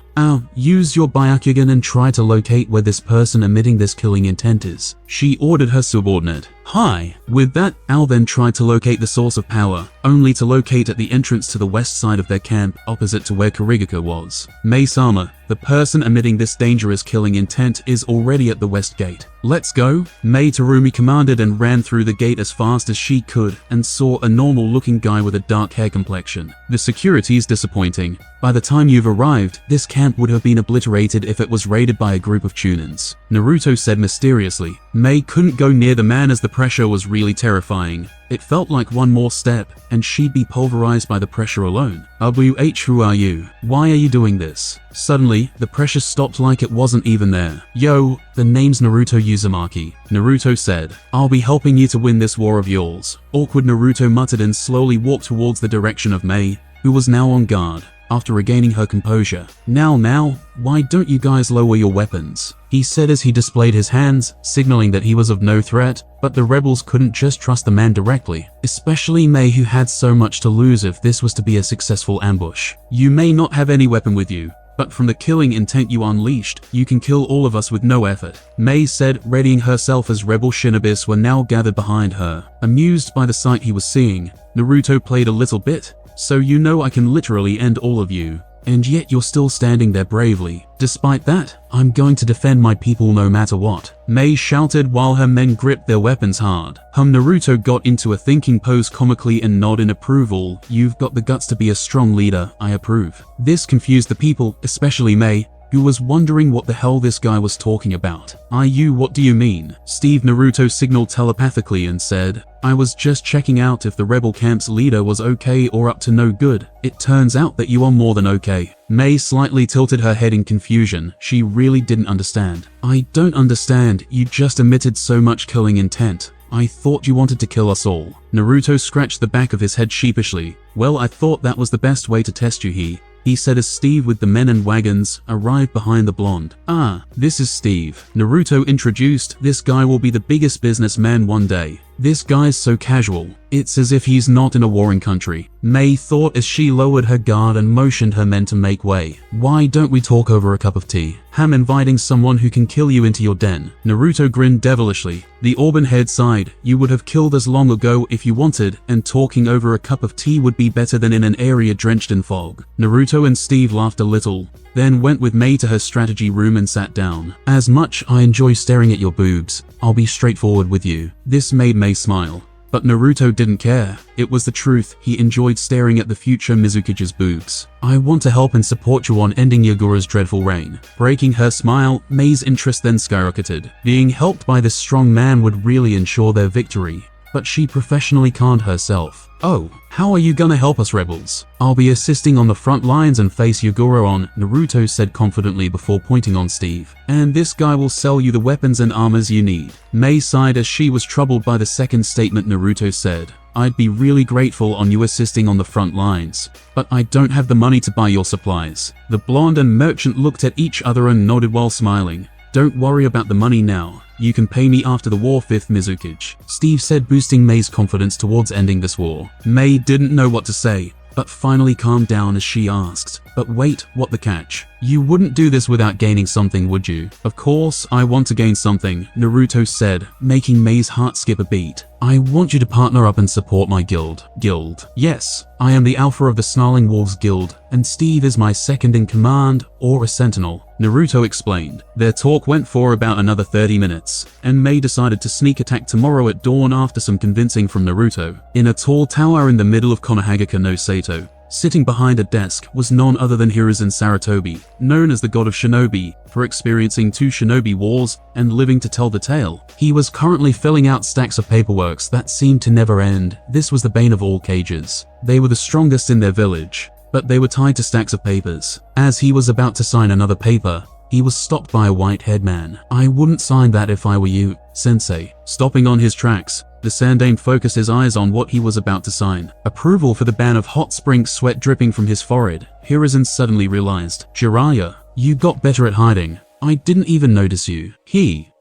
Use your Byakugan and try to locate where this person emitting this killing intent is, she ordered her subordinate. Hi. With that, Al then tried to locate the source of power, only to locate at the entrance to the west side of their camp, opposite to where Kurigaka was. Mei-sama, the person emitting this dangerous killing intent is already at the west gate. Let's go. Mei Terumi commanded and ran through the gate as fast as she could and saw a normal looking guy with a dark hair complexion. The security is disappointing. By the time you've arrived, this camp would have been obliterated if it was raided by a group of Chunins, Naruto said mysteriously. Mei couldn't go near the man as the pressure was really terrifying. It felt like one more step, and she'd be pulverized by the pressure alone. Who are you? Why are you doing this? Suddenly, the pressure stopped like it wasn't even there. Yo, the name's Naruto Uzumaki, Naruto said. I'll be helping you to win this war of yours. Awkward, Naruto muttered and slowly walked towards the direction of Mei, who was now on guard. After regaining her composure. Now, why don't you guys lower your weapons? He said as he displayed his hands, signaling that he was of no threat, but the rebels couldn't just trust the man directly, especially Mei, who had so much to lose if this was to be a successful ambush. You may not have any weapon with you, but from the killing intent you unleashed, you can kill all of us with no effort," Mei said, readying herself as rebel shinobis were now gathered behind her. Amused by the sight he was seeing, Naruto played a little bit. "So you know I can literally end all of you. And yet you're still standing there bravely. Despite that, I'm going to defend my people no matter what," Mei shouted while her men gripped their weapons hard. Naruto got into a thinking pose comically and nodded in approval. "You've got the guts to be a strong leader, I approve." This confused the people, especially Mei, who was wondering what the hell this guy was talking about. What do you mean?" Steve Naruto signaled telepathically and said, "I was just checking out if the rebel camp's leader was okay or up to no good. It turns out that you are more than okay." Mei slightly tilted her head in confusion. She really didn't understand. "I don't understand, you just emitted so much killing intent. I thought you wanted to kill us all." Naruto scratched the back of his head sheepishly. "Well, I thought that was the best way to test you," he said as Steve with the men and wagons arrived behind the blonde. "Ah, this is Steve," Naruto introduced. "This guy will be the biggest businessman one day. This guy's so casual. It's as if he's not in a warring country," Mei thought as she lowered her guard and motioned her men to make way. "Why don't we talk over a cup of tea? I'm inviting someone who can kill you into your den." Naruto grinned devilishly. The auburn head sighed. "You would have killed us long ago if you wanted, and talking over a cup of tea would be better than in an area drenched in fog." Naruto and Steve laughed a little, then went with Mei to her strategy room and sat down. "As much I enjoy staring at your boobs, I'll be straightforward with you." This made Mei smile. But Naruto didn't care. It was the truth. He enjoyed staring at the future Mizukige's boobs. "I want to help and support you on ending Yagura's dreadful reign." Breaking her smile, Mei's interest then skyrocketed. Being helped by this strong man would really ensure their victory. But she professionally conned herself. "Oh, how are you gonna help us rebels?" "I'll be assisting on the front lines and face Yagura on," Naruto said confidently before pointing on Steve. "And this guy will sell you the weapons and armors you need." Mei sighed as she was troubled by the second statement. Naruto said, "I'd be really grateful on you assisting on the front lines, but I don't have the money to buy your supplies." The blonde and merchant looked at each other and nodded while smiling. "Don't worry about the money now. You can pay me after the war, 5th Mizukage," Steve said, boosting Mei's confidence towards ending this war. Mei didn't know what to say, but finally calmed down as she asked, "But wait, what the catch? You wouldn't do this without gaining something, would you?" "Of course I want to gain something," Naruto said, making Mei's heart skip a beat. "I want you to partner up and support my guild." "Guild?" "Yes, I am the alpha of the Snarling Wolves Guild, and Steve is my second in command, or a sentinel," Naruto explained. Their talk went for about another 30 minutes, and Mei decided to sneak attack tomorrow at dawn after some convincing from Naruto. In a tall tower in the middle of Konohagaka no Sato, sitting behind a desk was none other than Hiruzen Sarutobi, known as the god of shinobi, for experiencing 2 shinobi wars and living to tell the tale. He was currently filling out stacks of paperworks that seemed to never end. This was the bane of all cages. They were the strongest in their village, but they were tied to stacks of papers. As he was about to sign another paper, he was stopped by a white-haired man. "I wouldn't sign that if I were you, sensei." Stopping on his tracks, the Sandaime focused his eyes on what he was about to sign. Approval for the ban of hot spring sweat dripping from his forehead. Hiruzen suddenly realized. "Jiraiya, you got better at hiding. I didn't even notice you."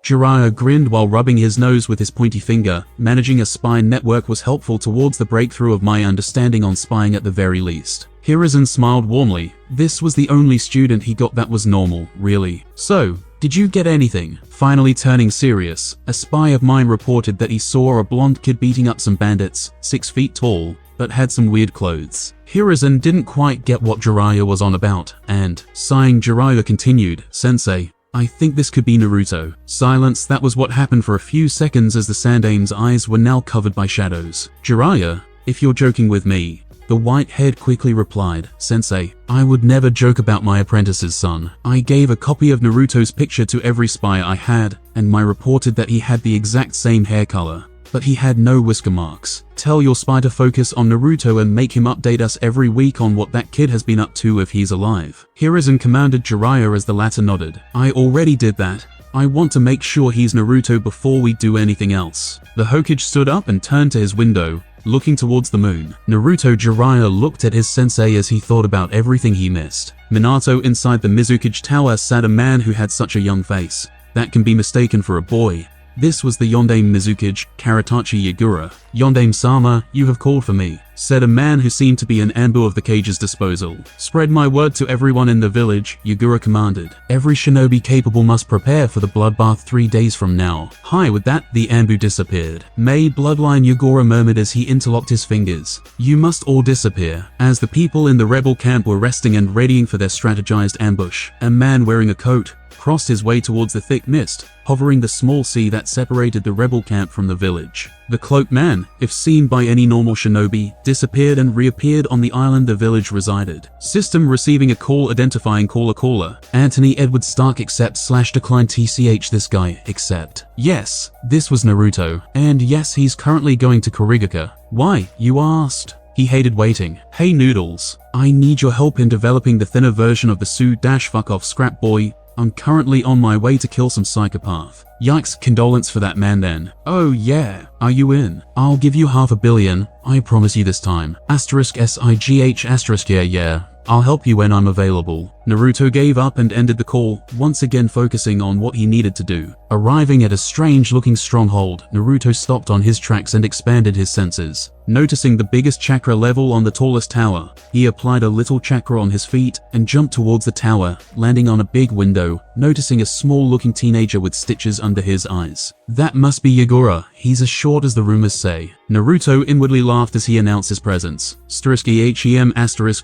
Jiraiya grinned while rubbing his nose with his pointy finger. "Managing a spy network was helpful towards the breakthrough of my understanding on spying at the very least." Hiruzen smiled warmly. This was the only student he got that was normal, really. "So, did you get anything?" Finally turning serious, a spy of mine reported that he saw a blonde kid beating up some bandits, 6 feet tall, but had some weird clothes. Hiruzen didn't quite get what Jiraiya was on about, and, sighing, Jiraiya continued, "Sensei, I think this could be Naruto." Silence. That was what happened for a few seconds as the Sandaime's eyes were now covered by shadows. "Jiraiya, if you're joking with me," the white-haired quickly replied, "Sensei, I would never joke about my apprentice's son. I gave a copy of Naruto's picture to every spy I had, and my reported that he had the exact same hair color, but he had no whisker marks. Tell your spy to focus on Naruto and make him update us every week on what that kid has been up to if he's alive." Hiruzen commanded Jiraiya as the latter nodded. "I already did that. I want to make sure he's Naruto before we do anything else." The Hokage stood up and turned to his window, looking towards the moon. Jiraiya looked at his sensei as he thought about everything he missed. Minato inside the Mizukage tower sat a man who had such a young face that can be mistaken for a boy. This was the Yondaime Mizukage, Karatachi Yagura. "Yondaime-sama, you have called for me," said a man who seemed to be an Anbu of the cage's disposal. "Spread my word to everyone in the village," Yagura commanded. "Every shinobi capable must prepare for the bloodbath 3 days from now." Hi, with that, the Anbu disappeared. "May bloodline," Yagura murmured as he interlocked his fingers. "You must all disappear." As the people in the rebel camp were resting and readying for their strategized ambush, a man wearing a coat crossed his way towards the thick mist, hovering the small sea that separated the rebel camp from the village. The cloaked man, if seen by any normal shinobi, disappeared and reappeared on the island the village resided. System receiving a call identifying caller. Anthony Edward Stark accept/decline TCH this guy accept. Yes, this was Naruto. And yes, he's currently going to Kurigaka. Why, you asked? He hated waiting. "Hey Noodles, I need your help in developing the thinner version of the Su-fuck off scrap boy. I'm currently on my way to kill some psychopath." Yikes, condolence for that man then. "Oh yeah, are you in? I'll give you $500 million, I promise you this time. *SIGH**, yeah. I'll help you when I'm available." Naruto gave up and ended the call, once again focusing on what he needed to do. Arriving at a strange-looking stronghold, Naruto stopped on his tracks and expanded his senses. Noticing the biggest chakra level on the tallest tower, he applied a little chakra on his feet and jumped towards the tower, landing on a big window, noticing a small-looking teenager with stitches under his eyes. "That must be Yagura, he's as short as the rumors say." Naruto inwardly laughed as he announced his presence. *HEM**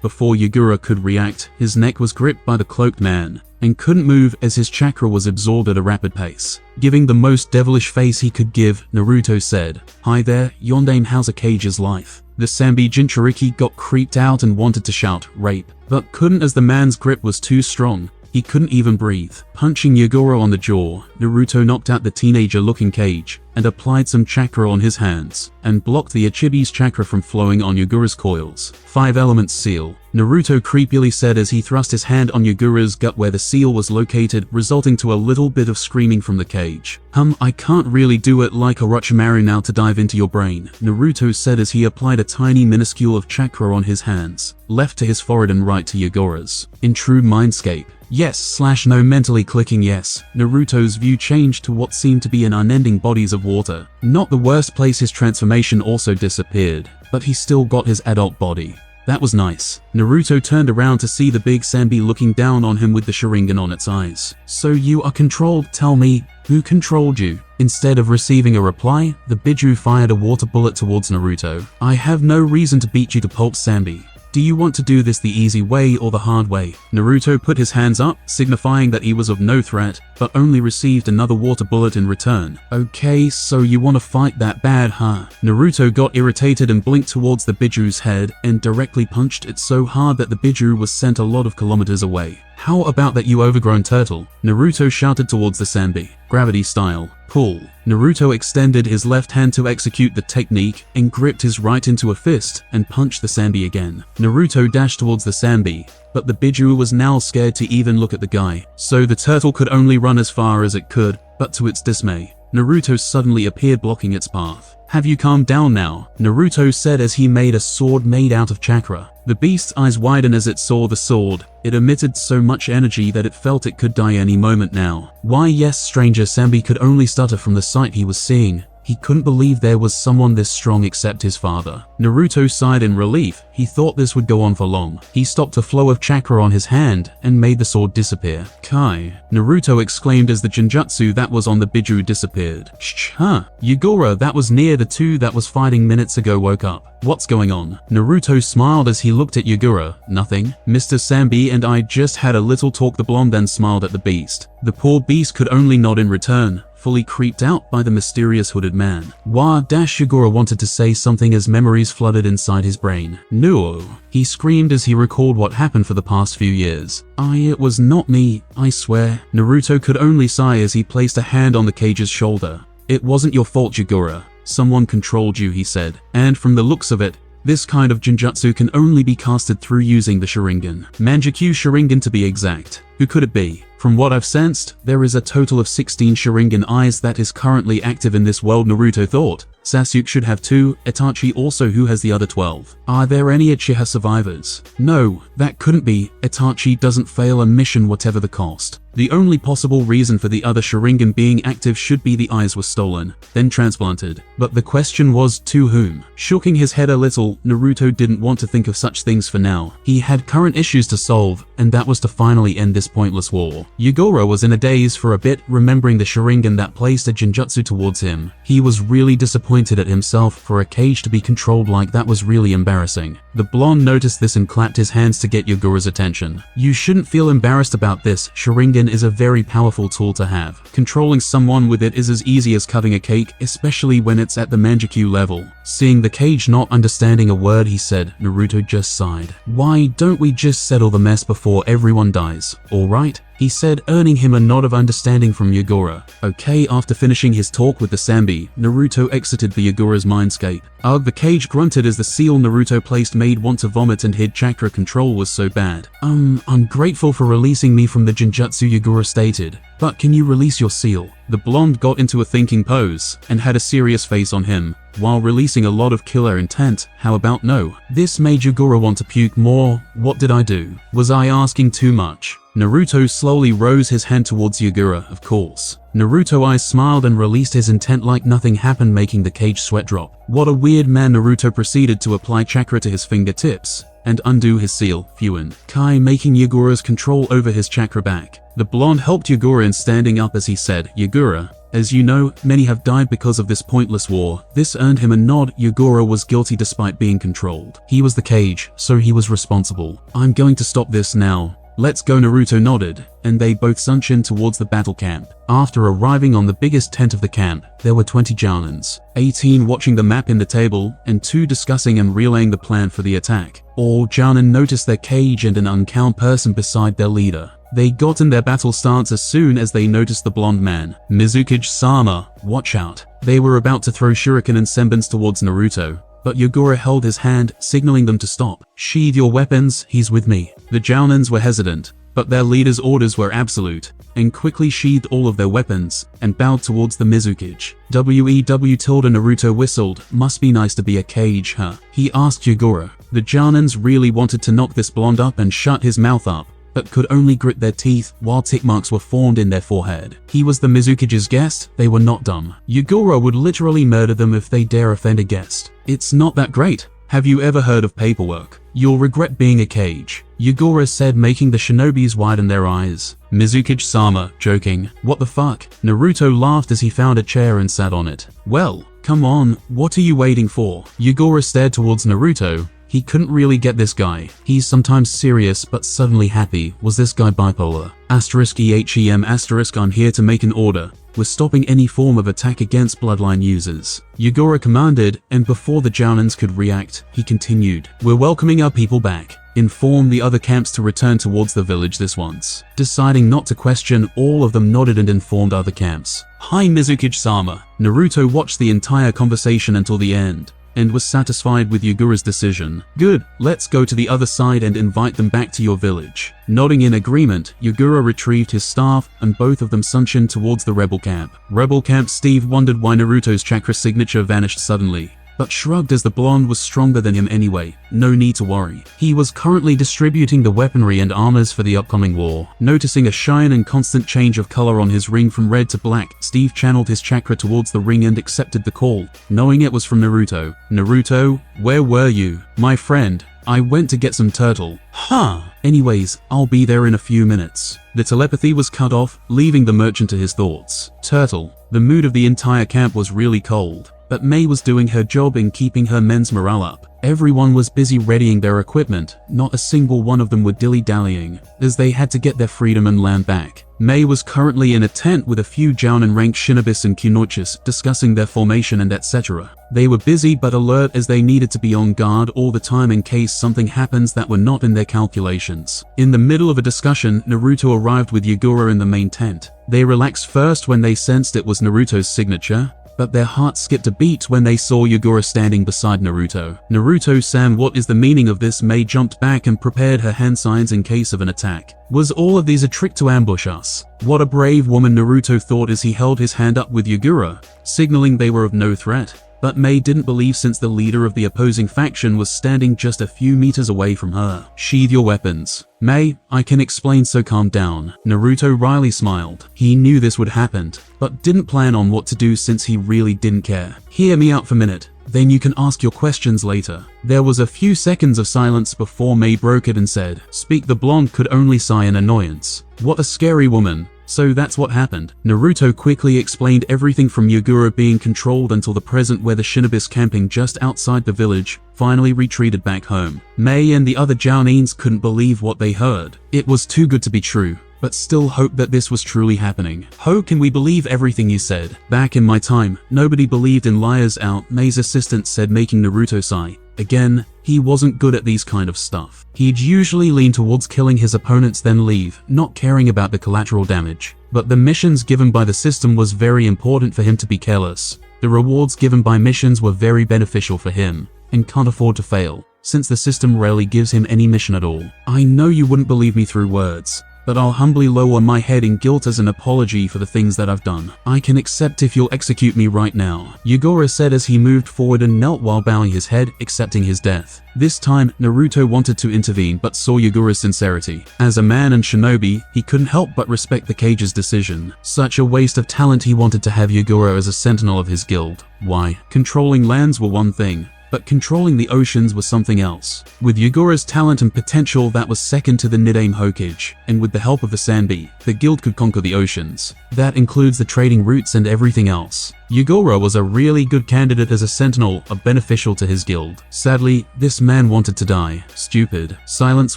before Yagura could react, his neck was gripped by the cloaked man, and couldn't move as his chakra was absorbed at a rapid pace. Giving the most devilish face he could give, Naruto said, "Hi there, Yondaime, how's a cage's life?" The Sambi Jinchuriki got creeped out and wanted to shout, "Rape," but couldn't as the man's grip was too strong. He couldn't even breathe. Punching Yagura on the jaw, Naruto knocked out the teenager-looking cage and applied some chakra on his hands, and blocked the Ichibi's chakra from flowing on Yagura's coils. "5 elements seal," Naruto creepily said as he thrust his hand on Yagura's gut where the seal was located, resulting to a little bit of screaming from the cage. I can't really do it like Orochimaru now to dive into your brain," Naruto said as he applied a tiny minuscule of chakra on his hands, left to his forehead and right to Yagura's. In true mindscape, yes/no mentally clicking yes, Naruto's view changed to what seemed to be an unending bodies of water. Not the worst place, his transformation also disappeared, but he still got his adult body. That was nice. Naruto turned around to see the big Sambi looking down on him with the Sharingan on its eyes. "So you are controlled, tell me, who controlled you?" Instead of receiving a reply, the Biju fired a water bullet towards Naruto. "I have no reason to beat you to pulp, Sambi. Do you want to do this the easy way or the hard way?" Naruto put his hands up, signifying that he was of no threat, but only received another water bullet in return. "Okay, so you want to fight that bad, huh?" Naruto got irritated and blinked towards the Biju's head and directly punched it so hard that the Biju was sent a lot of kilometers away. "How about that, you overgrown turtle?" Naruto shouted towards the Sambi. Gravity style. Pull. Naruto extended his left hand to execute the technique and gripped his right into a fist and punched the Sambi again. Naruto dashed towards the Sambi, but the Biju was now scared to even look at the guy, so the turtle could only run as far as it could, but to its dismay, Naruto suddenly appeared blocking its path. "Have you calmed down now?" Naruto said as he made a sword made out of chakra. The beast's eyes widened as it saw the sword. It emitted so much energy that it felt it could die any moment now. "Why yes, stranger," Sambi could only stutter from the sight he was seeing. He couldn't believe there was someone this strong except his father. Naruto sighed in relief. He thought this would go on for long. He stopped a flow of chakra on his hand and made the sword disappear. "Kai!" Naruto exclaimed as the Jinjutsu that was on the Biju disappeared. "Shh, huh? Yagura that was near the two that was fighting minutes ago woke up. What's going on?" Naruto smiled as he looked at Yagura. "Nothing. Mr. Sambi and I just had a little talk." The blonde then smiled at the beast. The poor beast could only nod in return, fully creeped out by the mysterious hooded man. Yagura wanted to say something as memories flooded inside his brain. "No," he screamed as he recalled what happened for the past few years. It was not me, I swear." Naruto could only sigh as he placed a hand on the cage's shoulder. "It wasn't your fault, Yagura. Someone controlled you," he said. "And from the looks of it, this kind of Jinjutsu can only be casted through using the Sharingan. Manjikyu Sharingan to be exact. Who could it be? From what I've sensed, there is a total of 16 Sharingan eyes that is currently active in this world," Naruto thought. "Sasuke should have 2, Itachi also, who has the other 12? Are there any Uchiha survivors?" "No, that couldn't be. Itachi doesn't fail a mission whatever the cost." The only possible reason for the other Sharingan being active should be the eyes were stolen, then transplanted. But the question was, to whom? Shaking his head a little, Naruto didn't want to think of such things for now. He had current issues to solve, and that was to finally end this pointless war. Yugoro was in a daze for a bit, remembering the Sharingan that placed a Genjutsu towards him. He was really disappointed at himself. For a cage to be controlled like that was really embarrassing. The blonde noticed this and clapped his hands to get Yugoro's attention. You shouldn't feel embarrassed about this. Sharingan is a very powerful tool to have. Controlling someone with it is as easy as cutting a cake, especially when it's at the Mangekyou level. Seeing the cage not understanding a word he said, Naruto just sighed. Why don't we just settle the mess before everyone dies, alright? He said, earning him a nod of understanding from Yugoro. Okay, after finishing his talk with the Sambi, Naruto exited the Yugoro's mindscape. Ugh, the cage grunted as the seal Naruto placed made want to vomit and hid chakra control was so bad. I'm grateful for releasing me from the Genjutsu, Yugoro stated. But can you release your seal? The blonde got into a thinking pose and had a serious face on him, while releasing a lot of killer intent. How about no? This made Yugoro want to puke more. What did I do? Was I asking too much? Naruto slowly rose his hand towards Yugoro, of course. Naruto eyes smiled and released his intent like nothing happened, making the cage sweat drop. What a weird man. Naruto proceeded to apply chakra to his fingertips and undo his seal, Fuin Kai, making Yugoro's control over his chakra back. The blonde helped Yugoro in standing up as he said, Yugoro, as you know, many have died because of this pointless war. This earned him a nod. Yugoro was guilty despite being controlled. He was the cage, so he was responsible. I'm going to stop this now. Let's go. Naruto nodded, and they both sunshin towards the battle camp. After arriving on the biggest tent of the camp, there were 20 Jounins, 18 watching the map in the table, and 2 discussing and relaying the plan for the attack. All Jounin noticed their cage and an uncount person beside their leader. They got in their battle stance as soon as they noticed the blonde man. Mizukage-sama, watch out. They were about to throw shuriken and senbons towards Naruto, but Yugoro held his hand, signaling them to stop. Sheathe your weapons, he's with me. The Jounins were hesitant, but their leader's orders were absolute, and quickly sheathed all of their weapons, and bowed towards the Mizukage. Tilde Naruto whistled, must be nice to be a cage, huh? He asked Yugoro. The Jounins really wanted to knock this blonde up and shut his mouth up, but could only grit their teeth while tick marks were formed in their forehead. He was the Mizukage's guest, they were not dumb. Yugoro would literally murder them if they dare offend a guest. It's not that great. Have you ever heard of paperwork? You'll regret being a cage, Yugoro said, making the shinobis widen their eyes. Mizukage-sama, joking. What the fuck? Naruto laughed as he found a chair and sat on it. Well, come on, what are you waiting for? Yugoro stared towards Naruto. He couldn't really get this guy. He's sometimes serious but suddenly happy. Was this guy bipolar? *EHEM**, I'm here to make an order. We're stopping any form of attack against bloodline users, Yugoro commanded, and before the Jounins could react, he continued. We're welcoming our people back. Inform the other camps to return towards the village this once. Deciding not to question, all of them nodded and informed other camps. Hi Mizukage-sama. Naruto watched the entire conversation until the end, and was satisfied with Yugoro's decision. Good, let's go to the other side and invite them back to your village. Nodding in agreement, Yugoro retrieved his staff, and both of them sunshin towards the rebel camp. Rebel camp. Steve wondered why Naruto's chakra signature vanished suddenly, but shrugged as the blonde was stronger than him anyway. No need to worry. He was currently distributing the weaponry and armors for the upcoming war. Noticing a shine and constant change of color on his ring from red to black, Steve channeled his chakra towards the ring and accepted the call, knowing it was from Naruto. Naruto, where were you? My friend, I went to get some turtle. Huh. Anyways, I'll be there in a few minutes. The telepathy was cut off, leaving the merchant to his thoughts. Turtle. The mood of the entire camp was really cold, but Mei was doing her job in keeping her men's morale up. Everyone was busy readying their equipment. Not a single one of them were dilly-dallying, as they had to get their freedom and land back. Mei was currently in a tent with a few Jounin-ranked shinobis and kunoichis, discussing their formation and etc. They were busy but alert, as they needed to be on guard all the time in case something happens that were not in their calculations. In the middle of a discussion, Naruto arrived with Yugoro in the main tent. They relaxed first when they sensed it was Naruto's signature, but their hearts skipped a beat when they saw Yugoro standing beside Naruto. Naruto-san, what is the meaning of this? Mei jumped back and prepared her hand signs in case of an attack. Was all of these a trick to ambush us? What a brave woman, Naruto thought as he held his hand up with Yugoro, signaling they were of no threat. But Mei didn't believe since the leader of the opposing faction was standing just a few meters away from her. Sheathe your weapons. Mei, I can explain, so calm down. Naruto wryly smiled. He knew this would happen, but didn't plan on what to do since he really didn't care. Hear me out for a minute. Then you can ask your questions later. There was a few seconds of silence before Mei broke it and said, Speak. The blonde could only sigh in annoyance. What a scary woman. So that's what happened. Naruto quickly explained everything from Yagura being controlled until the present, where the shinobis camping just outside the village finally retreated back home. Mei and the other Jounins couldn't believe what they heard. It was too good to be true, but still hoped that this was truly happening. How can we believe everything you said? Back in my time, nobody believed in liars out, Mei's assistant said, making Naruto sigh. Again, he wasn't good at these kind of stuff. He'd usually lean towards killing his opponents then leave, not caring about the collateral damage. But the missions given by the system was very important for him to be careless. The rewards given by missions were very beneficial for him, and can't afford to fail, since the system rarely gives him any mission at all. I know you wouldn't believe me through words, but I'll humbly lower my head in guilt as an apology for the things that I've done. I can accept if you'll execute me right now, Yagura said as he moved forward and knelt while bowing his head, accepting his death. This time, Naruto wanted to intervene but saw Yagura's sincerity. As a man and shinobi, he couldn't help but respect the Kage's decision. Such a waste of talent. He wanted to have Yagura as a sentinel of his guild. Why? Controlling lands were one thing, but controlling the oceans was something else. With Yagura's talent and potential, that was second to the Nidaime Hokage, and with the help of the Sanbi, the guild could conquer the oceans. That includes the trading routes and everything else. Yagura was a really good candidate as a sentinel, beneficial to his guild. Sadly, this man wanted to die. Stupid. Silence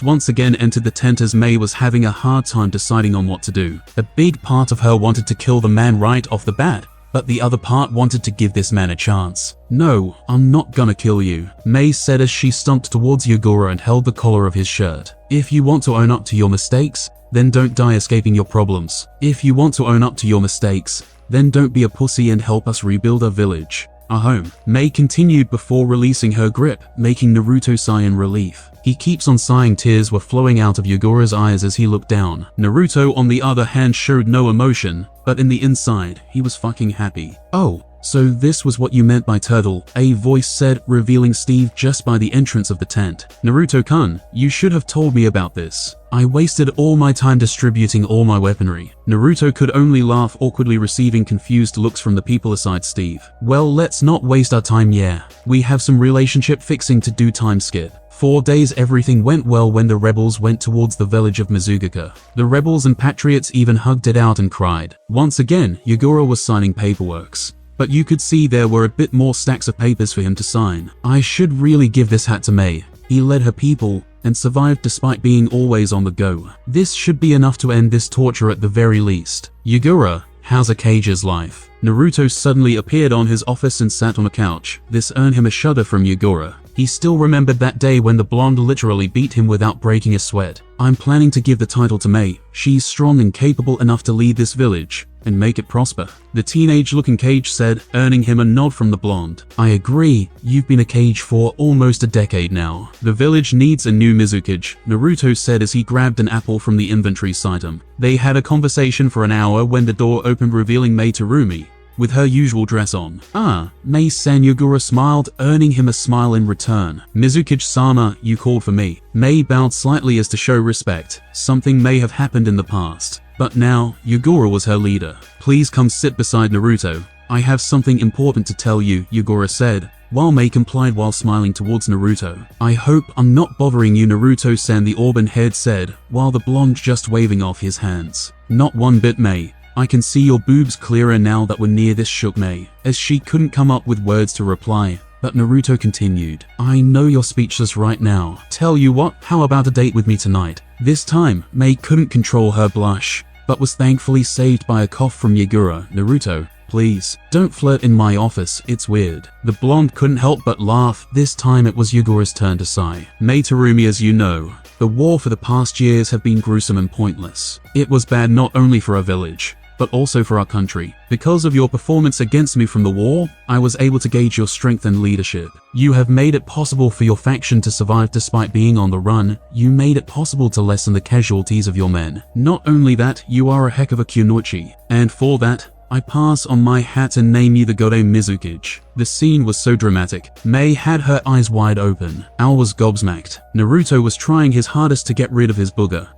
once again entered the tent as Mei was having a hard time deciding on what to do. A big part of her wanted to kill the man right off the bat, but the other part wanted to give this man a chance. No, I'm not gonna kill you, Mei said as she stomped towards Yagura and held the collar of his shirt. If you want to own up to your mistakes, then don't die escaping your problems. If you want to own up to your mistakes, then don't be a pussy and help us rebuild our village, our home. Mei continued before releasing her grip, making Naruto sigh in relief. He keeps on sighing. Tears were flowing out of Yagura's eyes as he looked down. Naruto, on the other hand, showed no emotion, but in the inside, he was fucking happy. Oh, so this was what you meant by turtle, a voice said, revealing Steve just by the entrance of the tent. Naruto-kun, you should have told me about this. I wasted all my time distributing all my weaponry. Naruto could only laugh awkwardly, receiving confused looks from the people aside Steve. Well, let's not waste our time. Yeah, we have some relationship fixing to do. Time skip. 4 days. Everything went well when the rebels went towards the village of Mizugaka. The rebels and patriots even hugged it out and cried. Once again, Yagura was signing paperworks, but you could see there were a bit more stacks of papers for him to sign. I should really give this hat to Mei. He led her people and survived despite being always on the go. This should be enough to end this torture at the very least. Yagura, how's Akage's life? Naruto suddenly appeared on his office and sat on a couch. This earned him a shudder from Yagura. He still remembered that day when the blonde literally beat him without breaking a sweat. I'm planning to give the title to Mei. She's strong and capable enough to lead this village and make it prosper, the teenage-looking Kage said, earning him a nod from the blonde. I agree. You've been a Kage for almost a decade now. The village needs a new Mizukage, Naruto said as he grabbed an apple from the inventory item. They had a conversation for an hour when the door opened, revealing Mei Terumi with her usual dress on. Ah, Mei-san. Yagura smiled, earning him a smile in return. Mizukage-sama, you called for me. Mei bowed slightly as to show respect. Something may have happened in the past, but now, Yagura was her leader. Please come sit beside Naruto. I have something important to tell you, Yagura said, while Mei complied while smiling towards Naruto. I hope I'm not bothering you, Naruto-san, the auburn-haired said, while the blonde just waving off his hands. Not one bit, Mei. I can see your boobs clearer now that we're near this, shook Mei, as she couldn't come up with words to reply. But Naruto continued. I know you're speechless right now. Tell you what, how about a date with me tonight? This time, Mei couldn't control her blush, but was thankfully saved by a cough from Yagura. Naruto, please, don't flirt in my office, it's weird. The blonde couldn't help but laugh. This time it was Yagura's turn to sigh. Mei Terumi, as you know, the war for the past years have been gruesome and pointless. It was bad not only for our village, but also for our country. Because of your performance against me from the war, I was able to gauge your strength and leadership. You have made it possible for your faction to survive despite being on the run. You made it possible to lessen the casualties of your men. Not only that, you are a heck of a kunoichi, and for that, I pass on my hat and name you the Godai Mizukage. The scene was so dramatic. Mei had her eyes wide open. Al was gobsmacked. Naruto was trying his hardest to get rid of his booger.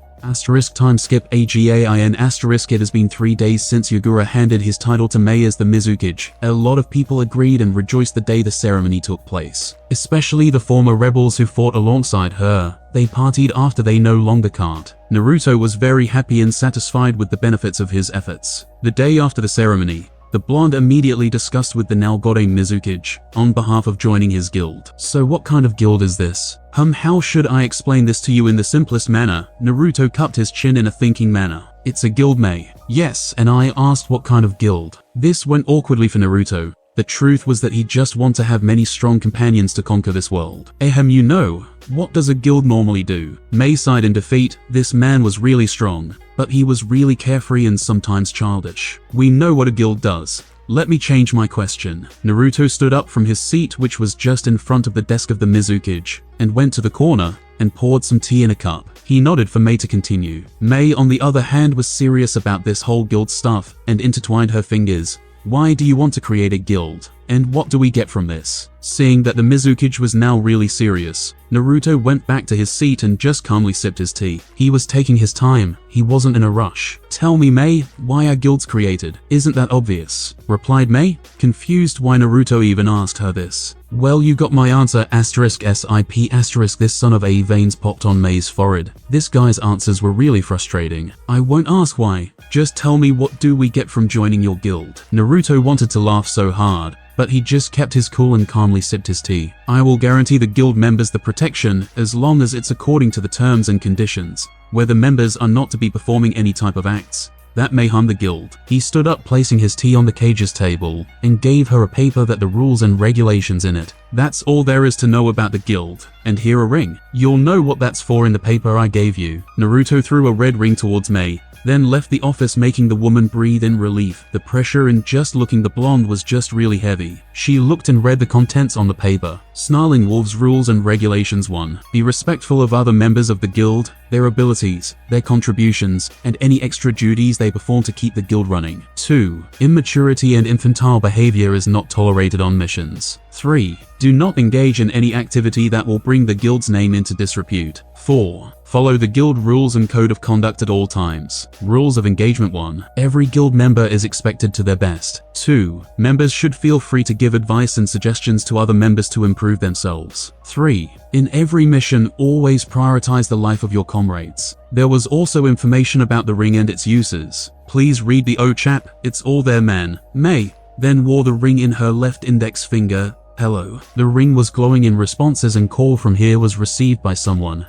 Time skip AGAIN It has been 3 days since Yagura handed his title to Mei as the Mizukage. A lot of people agreed and rejoiced the day the ceremony took place. Especially the former rebels who fought alongside her. They partied after they no longer can't. Naruto was very happy and satisfied with the benefits of his efforts. The day after the ceremony, the blonde immediately discussed with the now Godai Mizukage on behalf of joining his guild. So what kind of guild is this? How should I explain this to you in the simplest manner? Naruto cupped his chin in a thinking manner. It's a guild, Mei. Yes, and I asked what kind of guild. This went awkwardly for Naruto. The truth was that he just want to have many strong companions to conquer this world. You know, what does a guild normally do? Mei sighed in defeat. This man was really strong, but he was really carefree and sometimes childish. We know what a guild does. Let me change my question. Naruto stood up from his seat, which was just in front of the desk of the Mizukage, and went to the corner and poured some tea in a cup. He nodded for Mei to continue. Mei, on the other hand, was serious about this whole guild stuff and intertwined her fingers. Why do you want to create a guild? And what do we get from this? Seeing that the Mizukage was now really serious, Naruto went back to his seat and just calmly sipped his tea. He was taking his time. He wasn't in a rush. Tell me, Mei, why are guilds created? Isn't that obvious? Replied Mei, confused why Naruto even asked her this. Well, you got my answer, SIP*. This son of a veins popped on Mei's forehead. This guy's answers were really frustrating. I won't ask why. Just tell me, what do we get from joining your guild? Naruto wanted to laugh so hard, but he just kept his cool and calmly sipped his tea. I will guarantee the guild members the protection as long as it's according to the terms and conditions, where the members are not to be performing any type of acts that may harm the guild. He stood up, placing his tea on the cage's table, and gave her a paper that the rules and regulations in it. That's all there is to know about the guild. And here a ring. You'll know what that's for in the paper I gave you. Naruto threw a red ring towards Mei, then left the office, making the woman breathe in relief. The pressure in just looking the blonde was just really heavy. She looked and read the contents on the paper. Snarling Wolves Rules and Regulations 1. Be respectful of other members of the guild, their abilities, their contributions, and any extra duties they perform to keep the guild running. 2. Immaturity and infantile behavior is not tolerated on missions. 3. Do not engage in any activity that will bring the guild's name into disrepute. 4. Follow the guild rules and code of conduct at all times. Rules of engagement 1. Every guild member is expected to their best. 2. Members should feel free to give advice and suggestions to other members to improve themselves. 3. In every mission, always prioritize the life of your comrades. There was also information about the ring and its uses. Please read the chap, it's all there, man. Mei then wore the ring in her left index finger. Hello. The ring was glowing in response as a call from here was received by someone.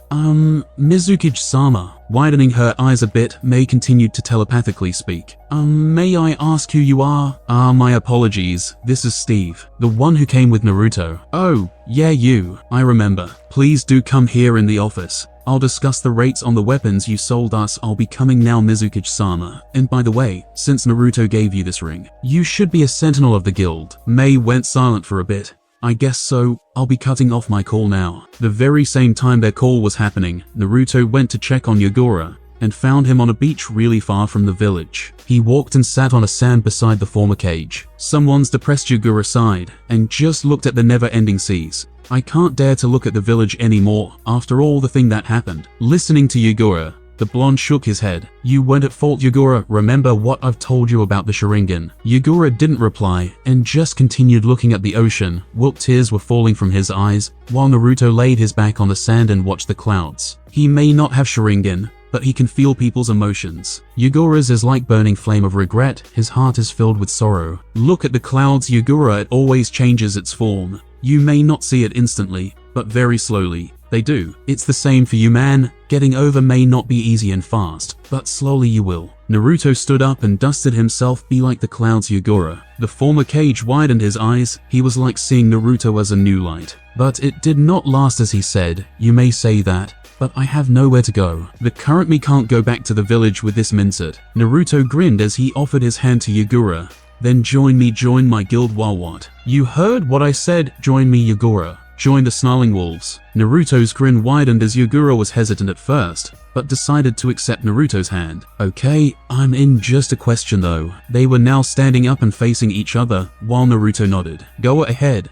Mizukage-sama. Widening her eyes a bit, Mei continued to telepathically speak. May I ask who you are? My apologies. This is Steve, the one who came with Naruto. Oh, yeah, you. I remember. Please do come here in the office. I'll discuss the rates on the weapons you sold us. I'll be coming now, Mizukage-sama. And by the way, since Naruto gave you this ring, you should be a sentinel of the guild. Mei went silent for a bit. I guess so. I'll be cutting off my call now. The very same time their call was happening, Naruto went to check on Yagura and found him on a beach really far from the village. He walked and sat on a sand beside the former cage. Someone's depressed Yagura sighed and just looked at the never-ending seas. I can't dare to look at the village anymore after all the thing that happened. Listening to Yagura, the blonde shook his head. You weren't at fault, Yagura. Remember what I've told you about the Sharingan? Yagura didn't reply and just continued looking at the ocean. While tears were falling from his eyes, while Naruto laid his back on the sand and watched the clouds. He may not have Sharingan, but he can feel people's emotions. Yagura's is like burning flame of regret. His heart is filled with sorrow. Look at the clouds, Yagura. It always changes its form. You may not see it instantly, but very slowly. They do. It's the same for you, man. Getting over may not be easy and fast, but slowly you will. Naruto stood up and dusted himself. Be like the clouds, Yagura. The former cage widened his eyes. He was like seeing Naruto as a new light. But it did not last, as he said. You may say that, but I have nowhere to go. The current me can't go back to the village with this mincet. Naruto grinned as he offered his hand to Yagura. Then join me, join my guild. While what? You heard what I said. Join me, Yagura. Join the Snarling Wolves. Naruto's grin widened as Yagura was hesitant at first, but decided to accept Naruto's hand. Okay, I'm in. Just a question though. They were now standing up and facing each other, while Naruto nodded. Go ahead.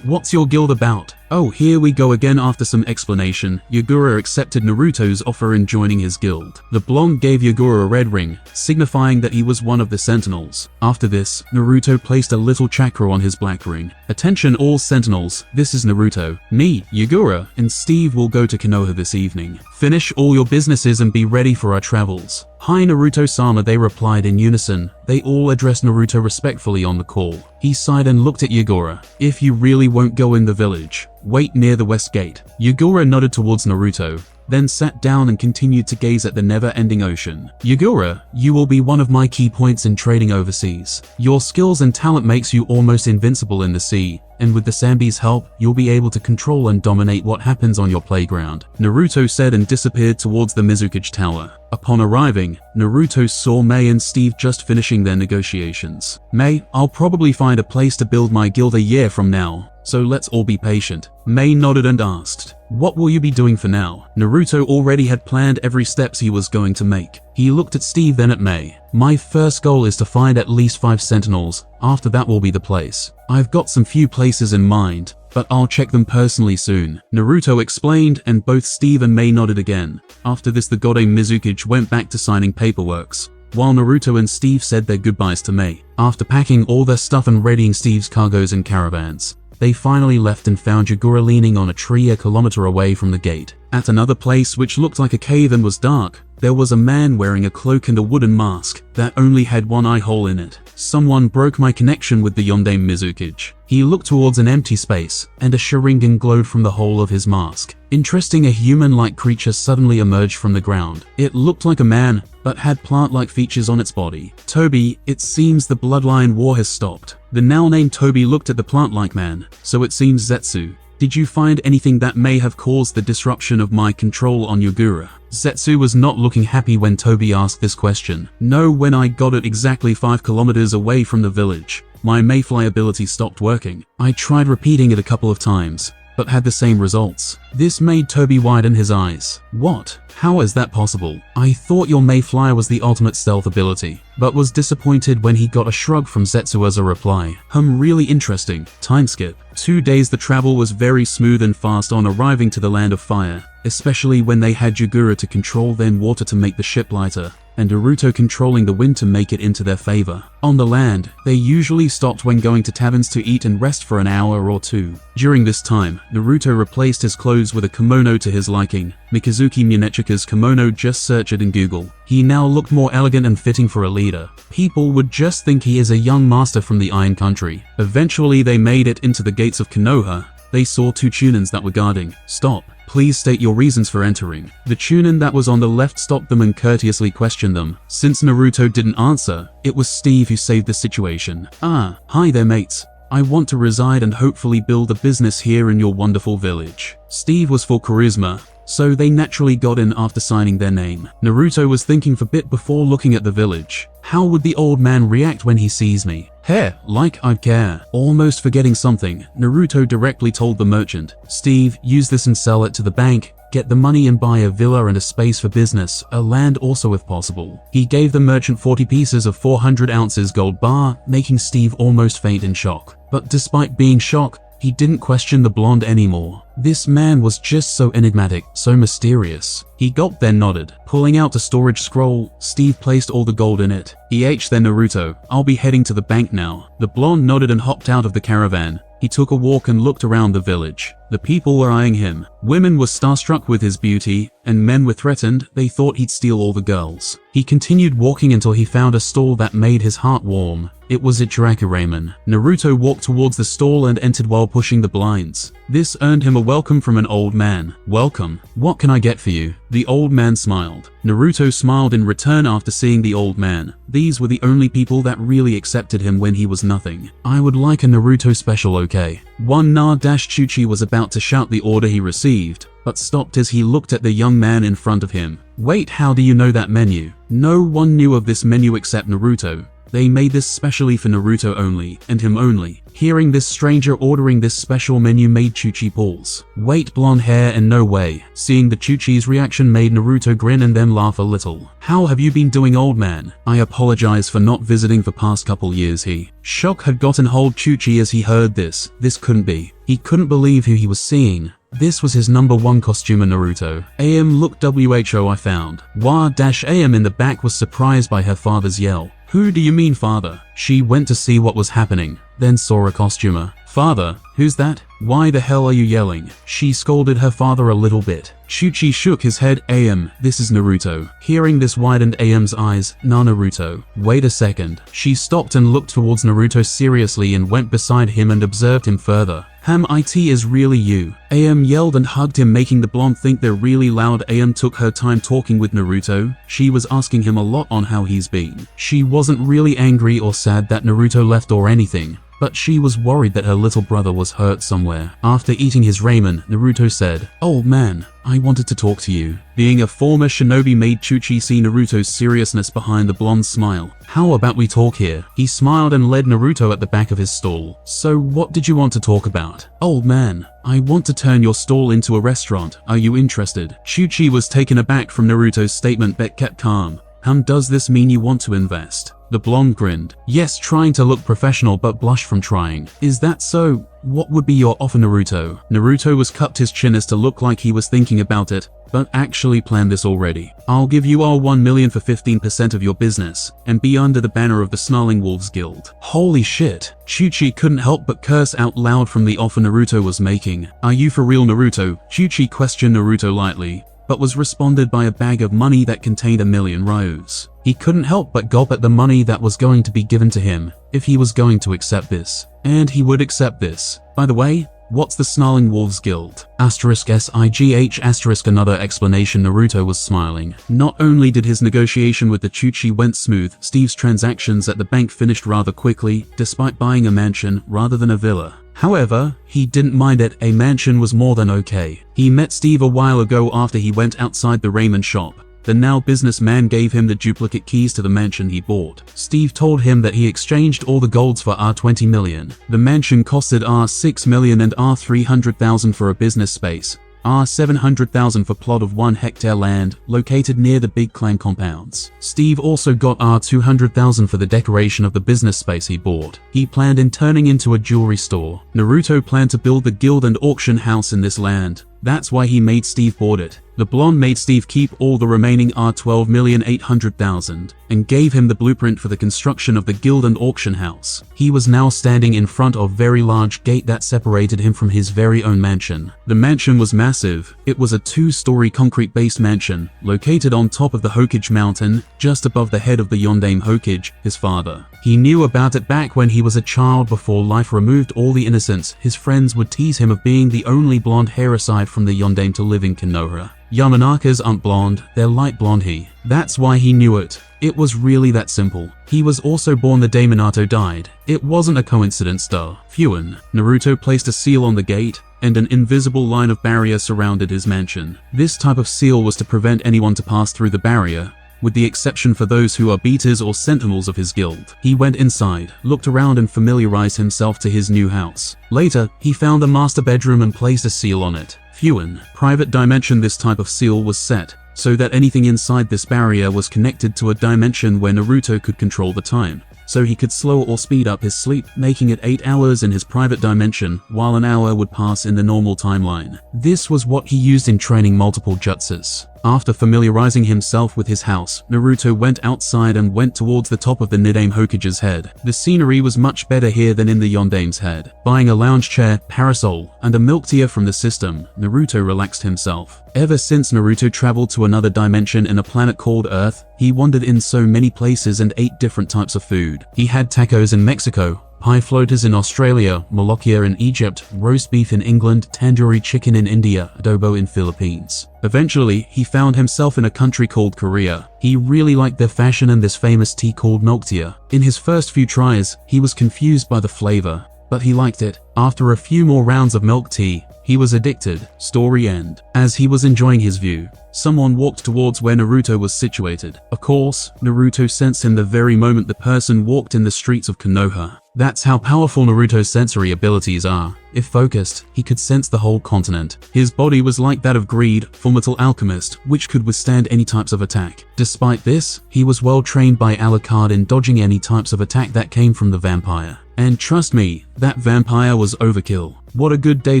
What's your guild about? Oh, here we go again. After some explanation, Yagura accepted Naruto's offer in joining his guild. The blonde gave Yagura a red ring, signifying that he was one of the sentinels. After this, Naruto placed a little chakra on his black ring. Attention all sentinels, this is Naruto. Me, Yagura, and Steve will go to Konoha this evening. Finish all your businesses and be ready for our travels. Hi Naruto-sama, they replied in unison. They all addressed Naruto respectfully on the call. He sighed and looked at Yagura. If you really won't go in the village, wait near the west gate. Yagura nodded towards Naruto, then sat down and continued to gaze at the never-ending ocean. Yagura, you will be one of my key points in trading overseas. Your skills and talent makes you almost invincible in the sea, and with the Sambi's help, you'll be able to control and dominate what happens on your playground. Naruto said and disappeared towards the Mizukage Tower. Upon arriving, Naruto saw Mei and Steve just finishing their negotiations. Mei, I'll probably find a place to build my guild a year from now, so let's all be patient. Mei nodded and asked, what will you be doing for now? Naruto already had planned every steps he was going to make. He looked at Steve then at Mei. My first goal is to find at least 5 sentinels, after that will be the place. I've got some few places in mind, but I'll check them personally soon. Naruto explained and both Steve and Mei nodded again. After this the Gode Mizukage went back to signing paperworks, while Naruto and Steve said their goodbyes to Mei. After packing all their stuff and readying Steve's cargoes and caravans, they finally left and found Yagura leaning on a tree a kilometer away from the gate. At another place which looked like a cave and was dark, there was a man wearing a cloak and a wooden mask that only had one eye hole in it. Someone broke my connection with the Yondaime Mizukage. He looked towards an empty space, and a Sharingan glowed from the hole of his mask. Interesting, a human-like creature suddenly emerged from the ground. It looked like a man, but had plant-like features on its body. Toby, it seems the bloodline war has stopped. The now-named Toby looked at the plant-like man. So it seems Zetsu. Did you find anything that may have caused the disruption of my control on Yagura? Zetsu was not looking happy when Toby asked this question. No, when I got it exactly 5 kilometers away from the village, my Mayfly ability stopped working. I tried repeating it a couple of times, but had the same results. This made Toby widen his eyes. What? How is that possible? I thought your Mayfly was the ultimate stealth ability, but was disappointed when he got a shrug from Zetsu as a reply. Really interesting. Time skip. 2 days. The travel was very smooth and fast on arriving to the Land of Fire, especially when they had Yagura to control their water to make the ship lighter, and Naruto controlling the wind to make it into their favor. On the land, they usually stopped when going to taverns to eat and rest for an hour or two. During this time, Naruto replaced his clothes with a kimono to his liking. Mikazuki Munechika's kimono, just search it in Google. He now looked more elegant and fitting for a leader. People would just think he is a young master from the Iron Country. Eventually they made it into the gates of Konoha. They saw 2 Chunins that were guarding. Stop. Please state your reasons for entering. The Chunin that was on the left stopped them and courteously questioned them. Since Naruto didn't answer, it was Steve who saved the situation. Ah, hi there mates. I want to reside and hopefully build a business here in your wonderful village. Steve was for charisma, so they naturally got in after signing their name. Naruto was thinking for a bit before looking at the village. How would the old man react when he sees me? Hey, like I'd care. Almost forgetting something, Naruto directly told the merchant, Steve, use this and sell it to the bank. Get the money and buy a villa and a space for business, a land also if possible. He gave the merchant 40 pieces of 400 ounces gold bar, making Steve almost faint in shock. But despite being shocked, he didn't question the blonde anymore. This man was just so enigmatic, so mysterious. He gulped then nodded. Pulling out a storage scroll, Steve placed all the gold in it. Then Naruto, I'll be heading to the bank now. The blonde nodded and hopped out of the caravan. He took a walk and looked around the village. The people were eyeing him. Women were starstruck with his beauty, and men were threatened. They thought he'd steal all the girls. He continued walking until he found a stall that made his heart warm. It was Ichiraka Ramen. Naruto walked towards the stall and entered while pushing the blinds. This earned him a welcome from an old man. Welcome. What can I get for you? The old man smiled. Naruto smiled in return after seeing the old man. These were the only people that really accepted him when he was nothing. I would like a Naruto special, okay? Chuchi was about to shout the order he received, but stopped as he looked at the young man in front of him. Wait, how do you know that menu? No one knew of this menu except Naruto. They made this specially for Naruto only, and him only. Hearing this stranger ordering this special menu made Chuchi pause. Wait, blonde hair and no way. Seeing the Chuchi's reaction made Naruto grin and then laugh a little. How have you been doing, old man? I apologize for not visiting for past couple years. Shock had gotten hold Chuchi as he heard this. This couldn't be. He couldn't believe who he was seeing. This was his #1 costumer Naruto. AM look who I found. Wah-AM in the back was surprised by her father's yell. Who do you mean, father? She went to see what was happening, then saw a costumer. Father, who's that? Why the hell are you yelling? She scolded her father a little bit. Chuchi shook his head. AM, this is Naruto. Hearing this widened AM's eyes. Nah, Naruto. Wait a second. She stopped and looked towards Naruto seriously and went beside him and observed him further. It is really you. AM yelled and hugged him, making the blonde think they're really loud. AM took her time talking with Naruto. She was asking him a lot on how he's been. She wasn't really angry or sad that Naruto left or anything, but she was worried that her little brother was hurt somewhere. After eating his ramen, Naruto said, "Old man, I wanted to talk to you." Being a former shinobi made Chuchi see Naruto's seriousness behind the blonde's smile. How about we talk here? He smiled and led Naruto at the back of his stall. So what did you want to talk about? Old man, I want to turn your stall into a restaurant. Are you interested? Chuchi was taken aback from Naruto's statement but kept calm. Does this mean you want to invest? The blonde grinned. Yes, trying to look professional but blushed from trying. Is that so? What would be your offer, Naruto? Naruto was cupped his chin as to look like he was thinking about it, but actually planned this already. I'll give you all 1 million for 15% of your business, and be under the banner of the Snarling Wolves Guild. Holy shit. Chuchi couldn't help but curse out loud from the offer Naruto was making. Are you for real, Naruto? Chuchi questioned Naruto lightly, but was responded by a bag of money that contained 1,000,000 ryos. He couldn't help but gulp at the money that was going to be given to him if he was going to accept this. And he would accept this. By the way, what's the Snarling Wolves Guild? *SIGH*. Another explanation. Naruto was smiling. Not only did his negotiation with the Chuchi went smooth, Steve's transactions at the bank finished rather quickly, despite buying a mansion rather than a villa. However, he didn't mind it. A mansion was more than okay. He met Steve a while ago after he went outside the ramen shop. The now businessman gave him the duplicate keys to the mansion he bought. Steve told him that he exchanged all the golds for R20 million. The mansion costed R6 million and R300,000 for a business space. R700,000 for plot of 1 hectare land, located near the big clan compounds. Steve also got R200,000 for the decoration of the business space he bought. He planned in turning into a jewelry store. Naruto planned to build the guild and auction house in this land. That's why he made Steve bought it. The blonde made Steve keep all the remaining R12,800,000 and gave him the blueprint for the construction of the guild and auction house. He was now standing in front of a very large gate that separated him from his very own mansion. The mansion was massive. It was a 2-story concrete-based mansion located on top of the Hokage mountain, just above the head of the Yondaime Hokage, his father. He knew about it back when he was a child. Before life removed all the innocence, his friends would tease him of being the only blonde hair aside from the Yondaime to live in Konoha. Yamanakas aren't blonde, they're light blonde. That's why he knew it. It was really that simple. He was also born the day Minato died. It wasn't a coincidence though. Fuin. Naruto placed a seal on the gate, and an invisible line of barrier surrounded his mansion. This type of seal was to prevent anyone to pass through the barrier, with the exception for those who are beaters or sentinels of his guild. He went inside, looked around and familiarized himself to his new house. Later, he found a master bedroom and placed a seal on it. Fuin. Private dimension. This type of seal was set so that anything inside this barrier was connected to a dimension where Naruto could control the time, so he could slow or speed up his sleep, making it 8 hours in his private dimension, while an hour would pass in the normal timeline. This was what he used in training multiple jutsus. After familiarizing himself with his house, Naruto went outside and went towards the top of the Nidaime Hokage's head. The scenery was much better here than in the Yondaime's head. Buying a lounge chair, parasol, and a milk tea from the system, Naruto relaxed himself. Ever since Naruto traveled to another dimension in a planet called Earth, he wandered in so many places and ate different types of food. He had tacos in Mexico, pie floaters in Australia, molokhia in Egypt, roast beef in England, tandoori chicken in India, adobo in Philippines. Eventually, he found himself in a country called Korea. He really liked their fashion and this famous tea called milk tea. In his first few tries, he was confused by the flavor, but he liked it. After a few more rounds of milk tea, He was addicted. Story end. As he was enjoying his view, someone walked towards where Naruto was situated. Of course, Naruto sensed in the very moment the person walked in the streets of Konoha. That's how powerful Naruto's sensory abilities are. If focused, he could sense the whole continent. His body was like that of Greed, Fullmetal Alchemist, which could withstand any types of attack. Despite this, he was well trained by Alucard in dodging any types of attack that came from the vampire. And trust me, that vampire was overkill. What a good day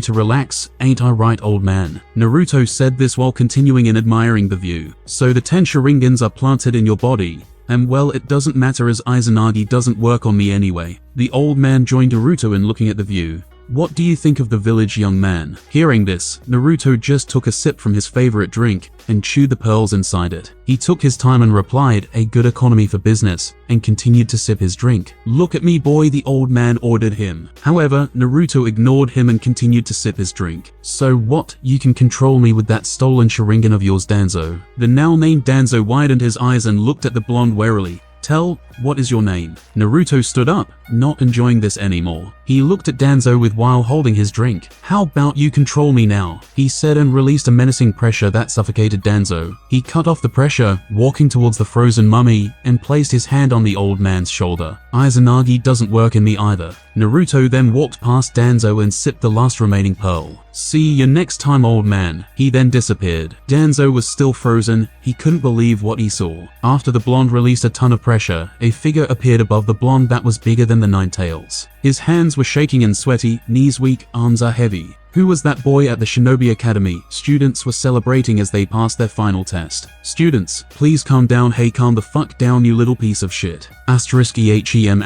to relax, ain't I right, old man? Naruto said this while continuing and admiring the view. So the 10 Sharingans are planted in your body. And well, it doesn't matter as Izanagi doesn't work on me anyway. The old man joined Naruto in looking at the view. What do you think of the village, young man? Hearing this, Naruto just took a sip from his favorite drink and chewed the pearls inside it. He took his time and replied, a good economy for business, and continued to sip his drink. Look at me, boy, the old man ordered him. However, Naruto ignored him and continued to sip his drink. So what? You can control me with that stolen Sharingan of yours, Danzo? The now named Danzo widened his eyes and looked at the blonde warily. Tell, what is your name? Naruto stood up, not enjoying this anymore. He looked at Danzo while holding his drink. How about you control me now? He said and released a menacing pressure that suffocated Danzo. He cut off the pressure, walking towards the frozen mummy, and placed his hand on the old man's shoulder. Izanagi doesn't work in me either. Naruto then walked past Danzo and sipped the last remaining pearl. See you next time, old man. He then disappeared. Danzo was still frozen. He couldn't believe what he saw. After the blonde released a ton of pressure, a figure appeared above the blonde that was bigger than the Nine Tails. His hands were shaking and sweaty, knees weak, arms are heavy. Who was that boy at the Shinobi Academy? Students were celebrating as they passed their final test. Students, please calm down. Hey, calm the fuck down, you little piece of shit. *EHEM**.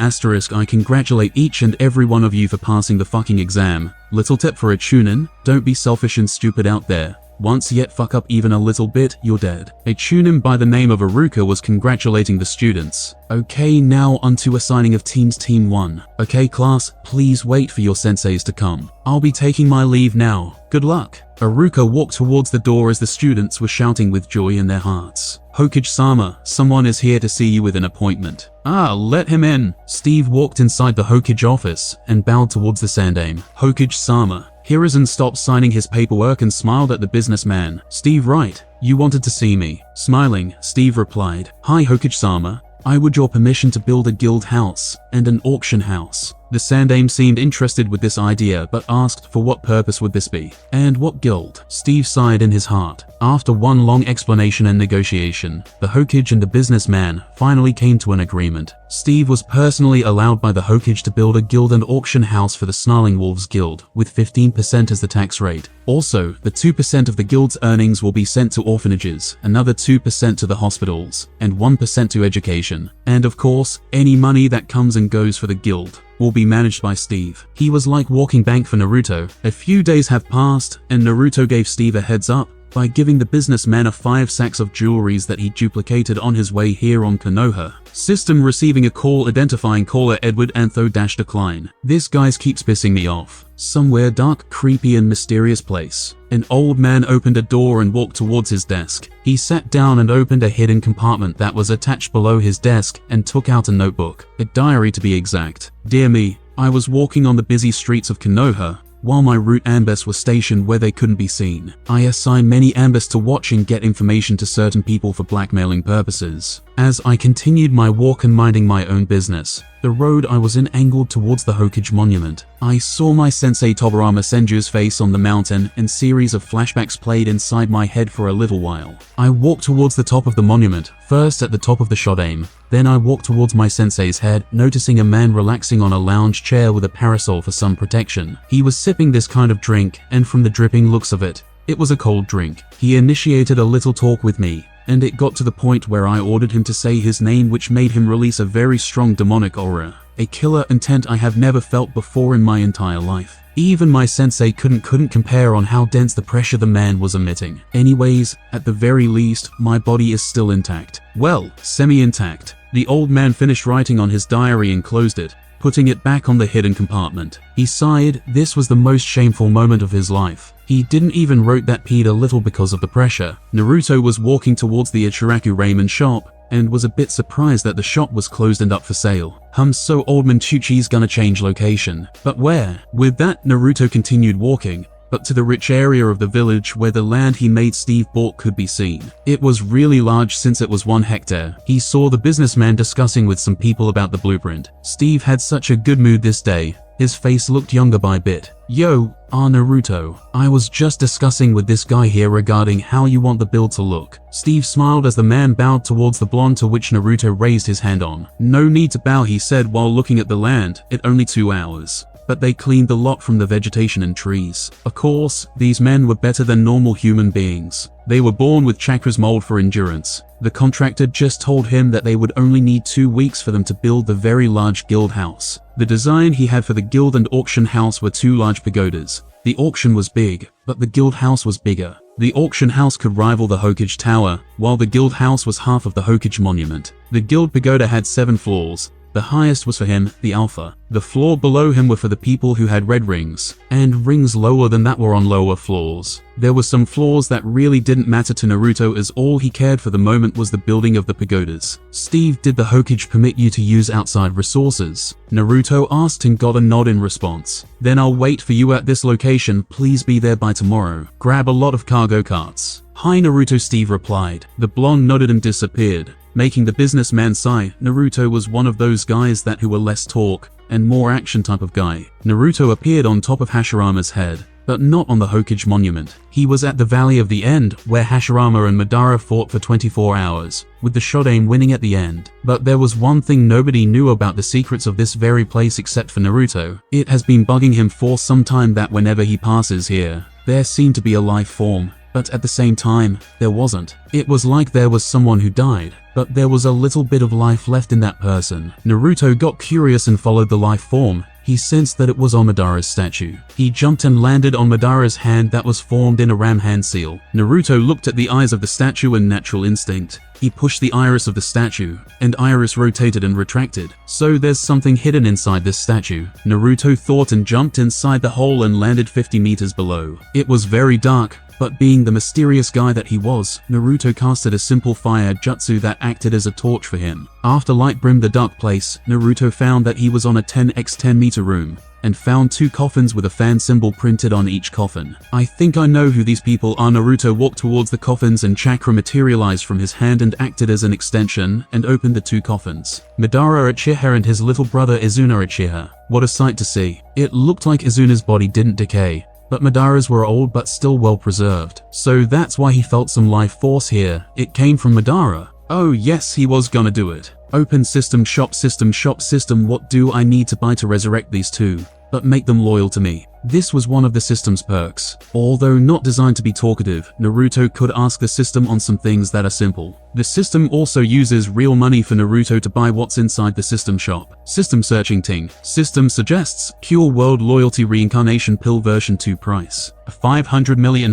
I congratulate each and every one of you for passing the fucking exam. Little tip for a chunin, don't be selfish and stupid out there. Once yet fuck up even a little bit, you're dead. A chunin by the name of Aruka was congratulating the students. Okay, now onto assigning of teams. Team 1. Okay class, please wait for your senseis to come. I'll be taking my leave now. Good luck. Aruka walked towards the door as the students were shouting with joy in their hearts. Hokage-sama, someone is here to see you with an appointment. Ah, let him in. Steve walked inside the Hokage office and bowed towards the Sandaime. Hokage-sama. Hiruzen stopped signing his paperwork and smiled at the businessman. Steve, right, you wanted to see me. Smiling, Steve replied, Hi Hokage-sama, I would your permission to build a guild house and an auction house. The Sandaime seemed interested with this idea but asked for what purpose would this be, and what guild. Steve sighed in his heart. After one long explanation and negotiation, the Hokage and the businessman finally came to an agreement. Steve was personally allowed by the Hokage to build a guild and auction house for the Snarling Wolves Guild, with 15% as the tax rate. Also, the 2% of the guild's earnings will be sent to orphanages, another 2% to the hospitals, and 1% to education. And of course, any money that comes and goes for the guild will be managed by Steve. He was like walking bank for Naruto. A few days have passed, and Naruto gave Steve a heads up by giving the businessman a 5 sacks of jewelries that he duplicated on his way here on Konoha. System receiving a call identifying caller Edward Antho-Decline. This guy keeps pissing me off. Somewhere dark, creepy and mysterious place. An old man opened a door and walked towards his desk. He sat down and opened a hidden compartment that was attached below his desk and took out a notebook. A diary to be exact. Dear me, I was walking on the busy streets of Konoha while my route ambush was stationed where they couldn't be seen. I assigned many ambush to watch and get information to certain people for blackmailing purposes. As I continued my walk and minding my own business, the road I was in angled towards the Hokage monument. I saw my sensei Tobirama Senju's face on the mountain and series of flashbacks played inside my head for a little while. I walked towards the top of the monument, first at the top of the Shodaime. Then I walked towards my sensei's head, noticing a man relaxing on a lounge chair with a parasol for sun protection. He was sipping this kind of drink, and from the dripping looks of it, it was a cold drink. He initiated a little talk with me, and it got to the point where I ordered him to say his name, which made him release a very strong demonic aura. A killer intent I have never felt before in my entire life. Even my sensei couldn't compare on how dense the pressure the man was emitting. Anyways, at the very least, my body is still intact. Well, semi-intact. The old man finished writing on his diary and closed it, putting it back on the hidden compartment. He sighed. This was the most shameful moment of his life. He didn't even wrote that peed a little because of the pressure. Naruto was walking towards the Ichiraku ramen shop and was a bit surprised that the shop was closed and up for sale. So old man Tucci's gonna change location. But where? With that, Naruto continued walking, but to the rich area of the village where the land he made Steve bought could be seen. It was really large since it was 1 hectare. He saw the businessman discussing with some people about the blueprint. Steve had such a good mood this day. His face looked younger by a bit. Yo, Naruto. I was just discussing with this guy here regarding how you want the build to look. Steve smiled as the man bowed towards the blonde, to which Naruto raised his hand on. No need to bow, he said while looking at the land. It only 2 hours. But they cleaned the lot from the vegetation and trees. Of course, these men were better than normal human beings. They were born with chakras mold for endurance. The contractor just told him that they would only need 2 weeks for them to build the very large guild house. The design he had for the guild and auction house were 2 large pagodas. The auction was big, but the guild house was bigger. The auction house could rival the Hokage Tower, while the guild house was half of the Hokage monument. The guild pagoda had 7 floors. The highest was for him, the Alpha. The floor below him were for the people who had red rings, and rings lower than that were on lower floors. There were some floors that really didn't matter to Naruto, as all he cared for the moment was the building of the pagodas. Steve, did the Hokage permit you to use outside resources? Naruto asked and got a nod in response. Then I'll wait for you at this location, please be there by tomorrow. Grab a lot of cargo carts. Hi Naruto, Steve replied. The blonde nodded and disappeared, making the businessman sigh. Naruto was one of those guys who were less talk and more action type of guy. Naruto appeared on top of Hashirama's head, but not on the Hokage monument. He was at the Valley of the End, where Hashirama and Madara fought for 24 hours, with the Shodaime winning at the end. But there was one thing nobody knew about the secrets of this very place except for Naruto. It has been bugging him for some time that whenever he passes here, there seemed to be a life form. But at the same time, there wasn't. It was like there was someone who died, but there was a little bit of life left in that person. Naruto got curious and followed the life form. He sensed that it was on Madara's statue. He jumped and landed on Madara's hand that was formed in a ram hand seal. Naruto looked at the eyes of the statue and natural instinct. He pushed the iris of the statue, and iris rotated and retracted. So there's something hidden inside this statue. Naruto thought and jumped inside the hole and landed 50 meters below. It was very dark, but being the mysterious guy that he was, Naruto casted a simple fire jutsu that acted as a torch for him. After light brimmed the dark place, Naruto found that he was on a 10x10 meter room, and found 2 coffins with a fan symbol printed on each coffin. I think I know who these people are. Naruto walked towards the coffins and chakra materialized from his hand and acted as an extension and opened the 2 coffins. Madara Uchiha and his little brother Izuna Uchiha. What a sight to see. It looked like Izuna's body didn't decay, but Madara's were old but still well preserved. So that's why he felt some life force here. It came from Madara. Oh yes, he was gonna do it. Open system shop. What do I need to buy to resurrect these 2, but make them loyal to me? This was one of the system's perks. Although not designed to be talkative, Naruto could ask the system on some things that are simple. The system also uses real money for Naruto to buy what's inside the system shop. System searching ting. System suggests Pure World Loyalty Reincarnation Pill version 2 price. 500 million.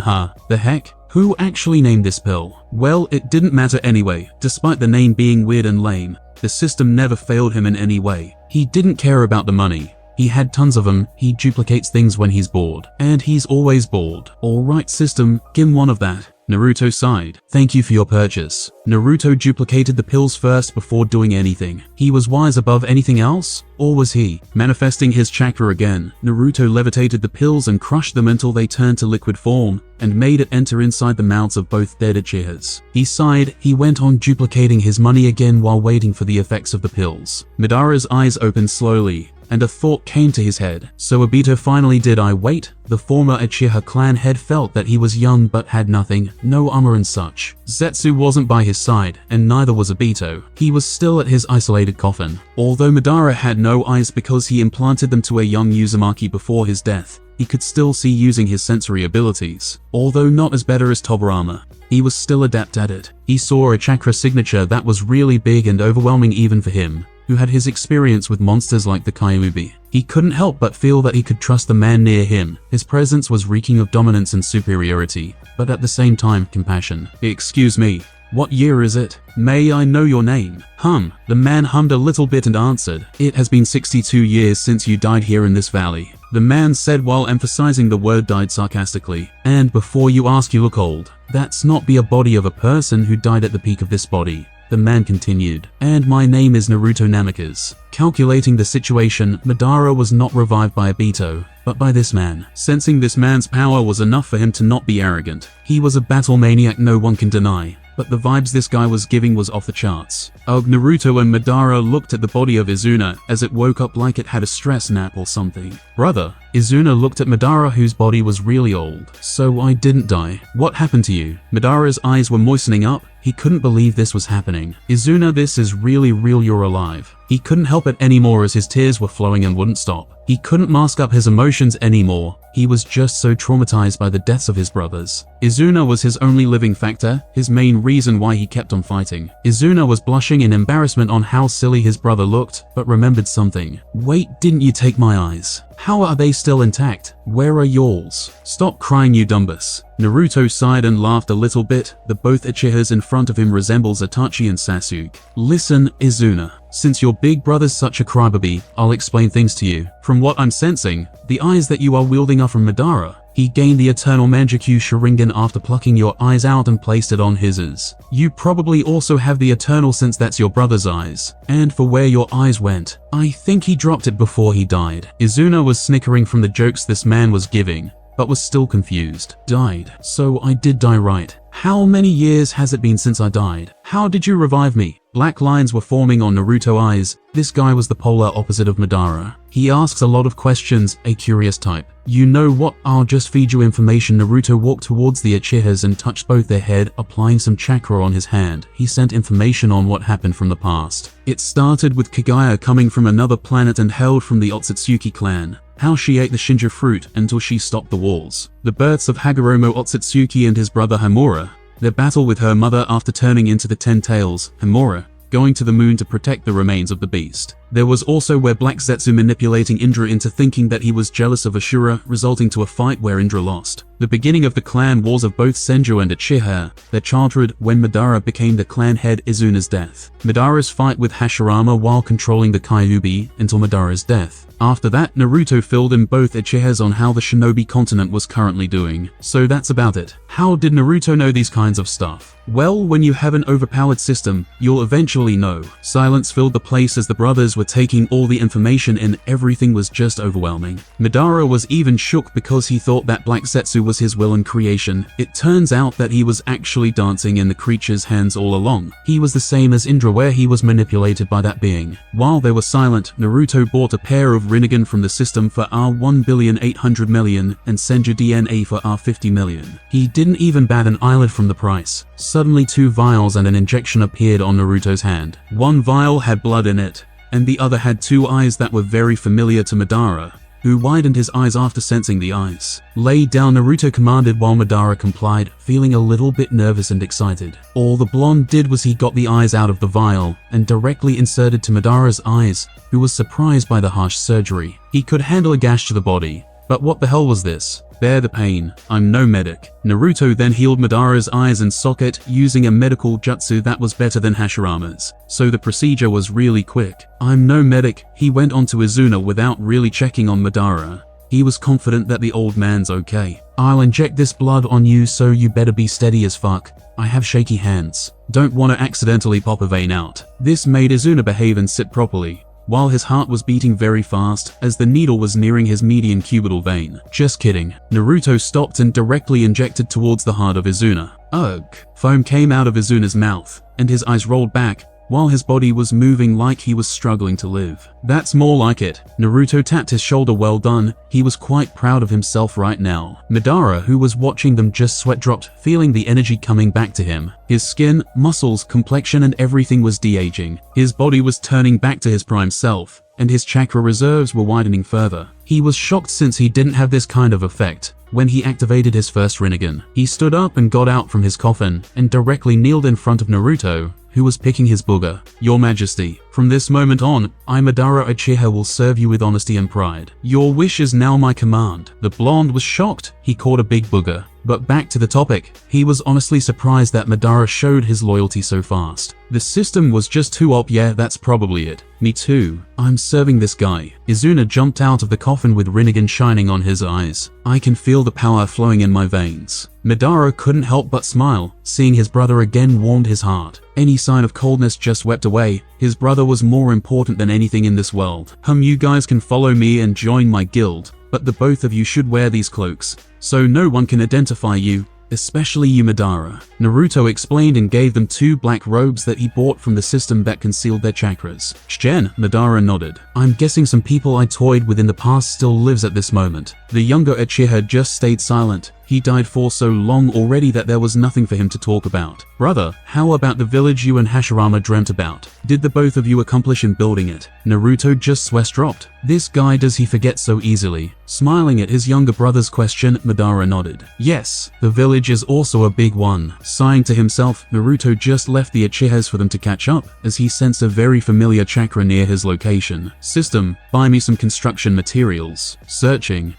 The heck? Who actually named this pill? Well, it didn't matter anyway. Despite the name being weird and lame, the system never failed him in any way. He didn't care about the money. He had tons of them. He duplicates things when he's bored. And he's always bored. Alright system, give him one of that. Naruto sighed. Thank you for your purchase. Naruto duplicated the pills first before doing anything. He was wise above anything else? Or was he? Manifesting his chakra again, Naruto levitated the pills and crushed them until they turned to liquid form, and made it enter inside the mouths of both dead Uchihas. He sighed. He went on duplicating his money again while waiting for the effects of the pills. Madara's eyes opened slowly, and a thought came to his head. So Obito finally did I wait? The former Uchiha clan head felt that he was young but had nothing, no armor and such. Zetsu wasn't by his side, and neither was Obito. He was still at his isolated coffin. Although Madara had no eyes because he implanted them to a young Uzumaki before his death, he could still see using his sensory abilities. Although not as better as Tobirama, he was still adept at it. He saw a chakra signature that was really big and overwhelming even for him, who had his experience with monsters like the Kyuubi. He couldn't help but feel that he could trust the man near him. His presence was reeking of dominance and superiority, but at the same time, compassion. Excuse me, what year is it? May I know your name? The man hummed a little bit and answered. It has been 62 years since you died here in this valley, the man said while emphasizing the word died sarcastically. And before you ask, you look old. That's not be a body of a person who died at the peak of this body. the man continued. And my name is Naruto Namikaze. Calculating the situation, Madara was not revived by Obito, but by this man. Sensing this man's power was enough for him to not be arrogant. He was a battle maniac no one can deny, but the vibes this guy was giving was off the charts. Naruto and Madara looked at the body of Izuna as it woke up like it had a stress nap or something. Brother, Izuna looked at Madara whose body was really old. So I didn't die. What happened to you? Madara's eyes were moistening up. He couldn't believe this was happening. Izuna, this is really real, you're alive. He couldn't help it anymore as his tears were flowing and wouldn't stop. He couldn't mask up his emotions anymore. He was just so traumatized by the deaths of his brothers. Izuna was his only living factor, his main reason why he kept on fighting. Izuna was blushing in embarrassment on how silly his brother looked, but remembered something. Wait, didn't you take my eyes? How are they still intact? Where are yours? Stop crying, you dumbus. Naruto sighed and laughed a little bit. The both Uchihas in front of him resembles Itachi and Sasuke. Listen, Izuna. Since your big brother's such a crybaby, I'll explain things to you. From what I'm sensing, the eyes that you are wielding are from Madara. He gained the Eternal Mangekyou Sharingan after plucking your eyes out and placed it on his. You probably also have the Eternal since that's your brother's eyes. And for where your eyes went, I think he dropped it before he died. Izuna was snickering from the jokes this man was giving, but was still confused. Died. So I did die, right? How many years has it been since I died? How did you revive me? Black lines were forming on Naruto's eyes. This guy was the polar opposite of Madara. He asks a lot of questions, a curious type. You know what, I'll just feed you information. Naruto walked towards the Uchihas and touched both their head, applying some chakra on his hand. He sent information on what happened from the past. It started with Kagaya coming from another planet and hailed from the Otsutsuki clan. How she ate the Shinja fruit until she stopped the walls. The births of Hagoromo Otsutsuki and his brother Homura. Their battle with her mother after turning into the Ten Tails, Homura going to the moon to protect the remains of the beast. There was also where Black Zetsu manipulating Indra into thinking that he was jealous of Ashura, resulting to a fight where Indra lost. The beginning of the clan wars of both Senju and Uchiha, their childhood when Madara became the clan head, Izuna's death. Madara's fight with Hashirama while controlling the Kyuubi until Madara's death. After that, Naruto filled in both Uchihas on how the Shinobi continent was currently doing. So that's about it. How did Naruto know these kinds of stuff? Well, when you have an overpowered system, you'll eventually know. Silence filled the place as the brothers were taking all the information in. Everything was just overwhelming. Madara was even shook because he thought that Black Zetsu was his will and creation. It turns out that he was actually dancing in the creature's hands all along. He was the same as Indra where he was manipulated by that being. While they were silent, Naruto bought a pair of Rinnegan from the system for R1,800,000,000 and Senju DNA for R50 million. He didn't even bat an eyelid from the price. Suddenly 2 vials and an injection appeared on Naruto's hand. One vial had blood in it, and the other had 2 eyes that were very familiar to Madara, who widened his eyes after sensing the eyes. Lay down, Naruto commanded while Madara complied, feeling a little bit nervous and excited. All the blonde did was he got the eyes out of the vial and directly inserted to Madara's eyes, who was surprised by the harsh surgery. He could handle a gash to the body, but what the hell was this? Bear the pain, I'm no medic. Naruto then healed Madara's eyes and socket using a medical jutsu that was better than Hashirama's. So the procedure was really quick. I'm no medic, he went on to Izuna without really checking on Madara. He was confident that the old man's okay. I'll inject this blood on you, so you better be steady as fuck. I have shaky hands. Don't want to accidentally pop a vein out. This made Izuna behave and sit properly, while his heart was beating very fast as the needle was nearing his median cubital vein. Just kidding. Naruto stopped and directly injected towards the heart of Izuna. Ugh. Foam came out of Izuna's mouth, and his eyes rolled back, while his body was moving like he was struggling to live. That's more like it. Naruto tapped his shoulder. Well done. He was quite proud of himself right now. Madara, who was watching them, just sweat dropped, feeling the energy coming back to him. His skin, muscles, complexion and everything was de-aging. His body was turning back to his prime self, and his chakra reserves were widening further. He was shocked since he didn't have this kind of effect when he activated his first Rinnegan. He stood up and got out from his coffin and directly kneeled in front of Naruto, who was picking his booger. Your Majesty, from this moment on, I, Madara Uchiha, will serve you with honesty and pride. Your wish is now my command. The blonde was shocked. He caught a big booger. But back to the topic, he was honestly surprised that Madara showed his loyalty so fast. The system was just too OP. Yeah, that's probably it. Me too. I'm serving this guy. Izuna jumped out of the coffin with Rinnegan shining on his eyes. I can feel the power flowing in my veins. Madara couldn't help but smile. Seeing his brother again warmed his heart. Any sign of coldness just swept away. His brother was more important than anything in this world. You guys can follow me and join my guild, but the both of you should wear these cloaks, so no one can identify you. Especially you, Madara. Naruto explained and gave them 2 black robes that he bought from the system that concealed their chakras. Shen, Madara nodded. I'm guessing some people I toyed with in the past still lives at this moment. The younger Uchiha just stayed silent. He died for so long already that there was nothing for him to talk about. Brother, how about the village you and Hashirama dreamt about? Did the both of you accomplish in building it? Naruto just sweat dropped. This guy, does he forget so easily? Smiling at his younger brother's question, Madara nodded. Yes, the village is also a big one. Sighing to himself, Naruto just left the Uchihas for them to catch up, as he sensed a very familiar chakra near his location. System, buy me some construction materials. Searching.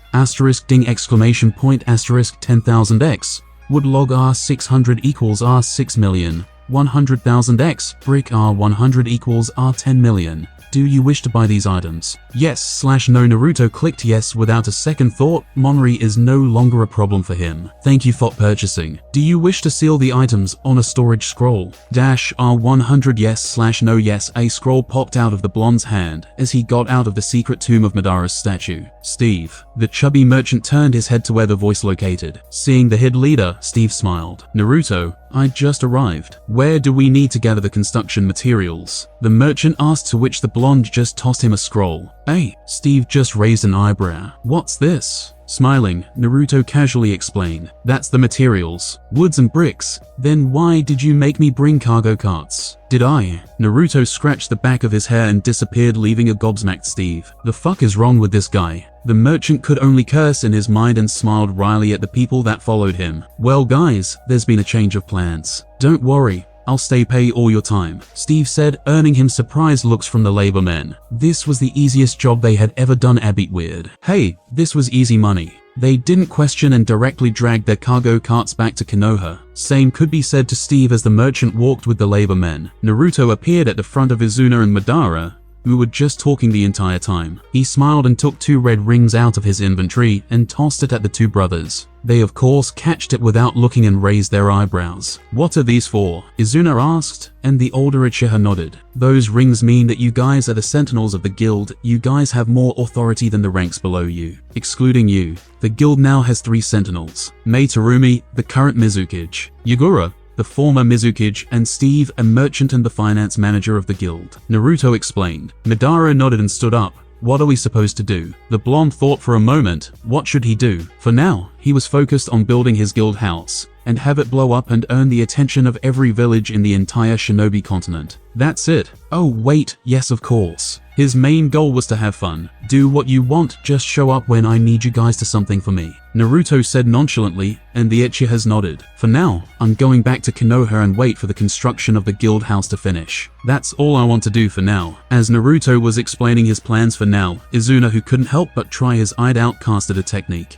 *ding exclamation point asterisk 10,000x. Wood log R600 equals R6 million. 100,000x. Brick R100 equals R10 million. Do you wish to buy these items? Yes/no. Naruto clicked yes without a second thought. Monri is no longer a problem for him. Thank you for purchasing. Do you wish to seal the items on a storage scroll? -R100 yes/no. Yes. A scroll popped out of the blonde's hand as he got out of the secret tomb of Madara's statue. Steve. The chubby merchant turned his head to where the voice located. Seeing the hid leader, Steve smiled. Naruto, I just arrived. Where do we need to gather the construction materials? The merchant asked, to which the blonde just tossed him a scroll. Hey, Steve just raised an eyebrow. What's this? Smiling, Naruto casually explained. That's the materials. Woods and bricks. Then why did you make me bring cargo carts? Did I? Naruto scratched the back of his hair and disappeared, leaving a gobsmacked Steve. The fuck is wrong with this guy? The merchant could only curse in his mind and smiled wryly at the people that followed him. Well guys, there's been a change of plans. Don't worry, I'll stay pay all your time, Steve said, earning him surprised looks from the labor men. This was the easiest job they had ever done. A bit weird. Hey, this was easy money. They didn't question and directly dragged their cargo carts back to Konoha. Same could be said to Steve as the merchant walked with the labor men. Naruto appeared at the front of Izuna and Madara, who were just talking the entire time. He smiled and took 2 red rings out of his inventory and tossed it at the 2 brothers. They of course catched it without looking and raised their eyebrows. What are these for? Izuna asked, and the older Uchiha nodded. Those rings mean that you guys are the sentinels of the guild. You guys have more authority than the ranks below you. Excluding you, the guild now has 3 sentinels. Mei Terumi, the current Mizukage. Yagura, the former Mizukage, and Steve, a merchant and the finance manager of the guild. Naruto explained. Madara nodded and stood up. What are we supposed to do? The blonde thought for a moment. What should he do? For now, he was focused on building his guild house and have it blow up and earn the attention of every village in the entire shinobi continent. That's it. Oh wait, yes of course. His main goal was to have fun. Do what you want, just show up when I need you guys to something for me, Naruto said nonchalantly, and the Uchihas nodded. For now, I'm going back to Konoha and wait for the construction of the guild house to finish. That's all I want to do for now. As Naruto was explaining his plans for now, Izuna, who couldn't help but try his eyed out, casted a technique.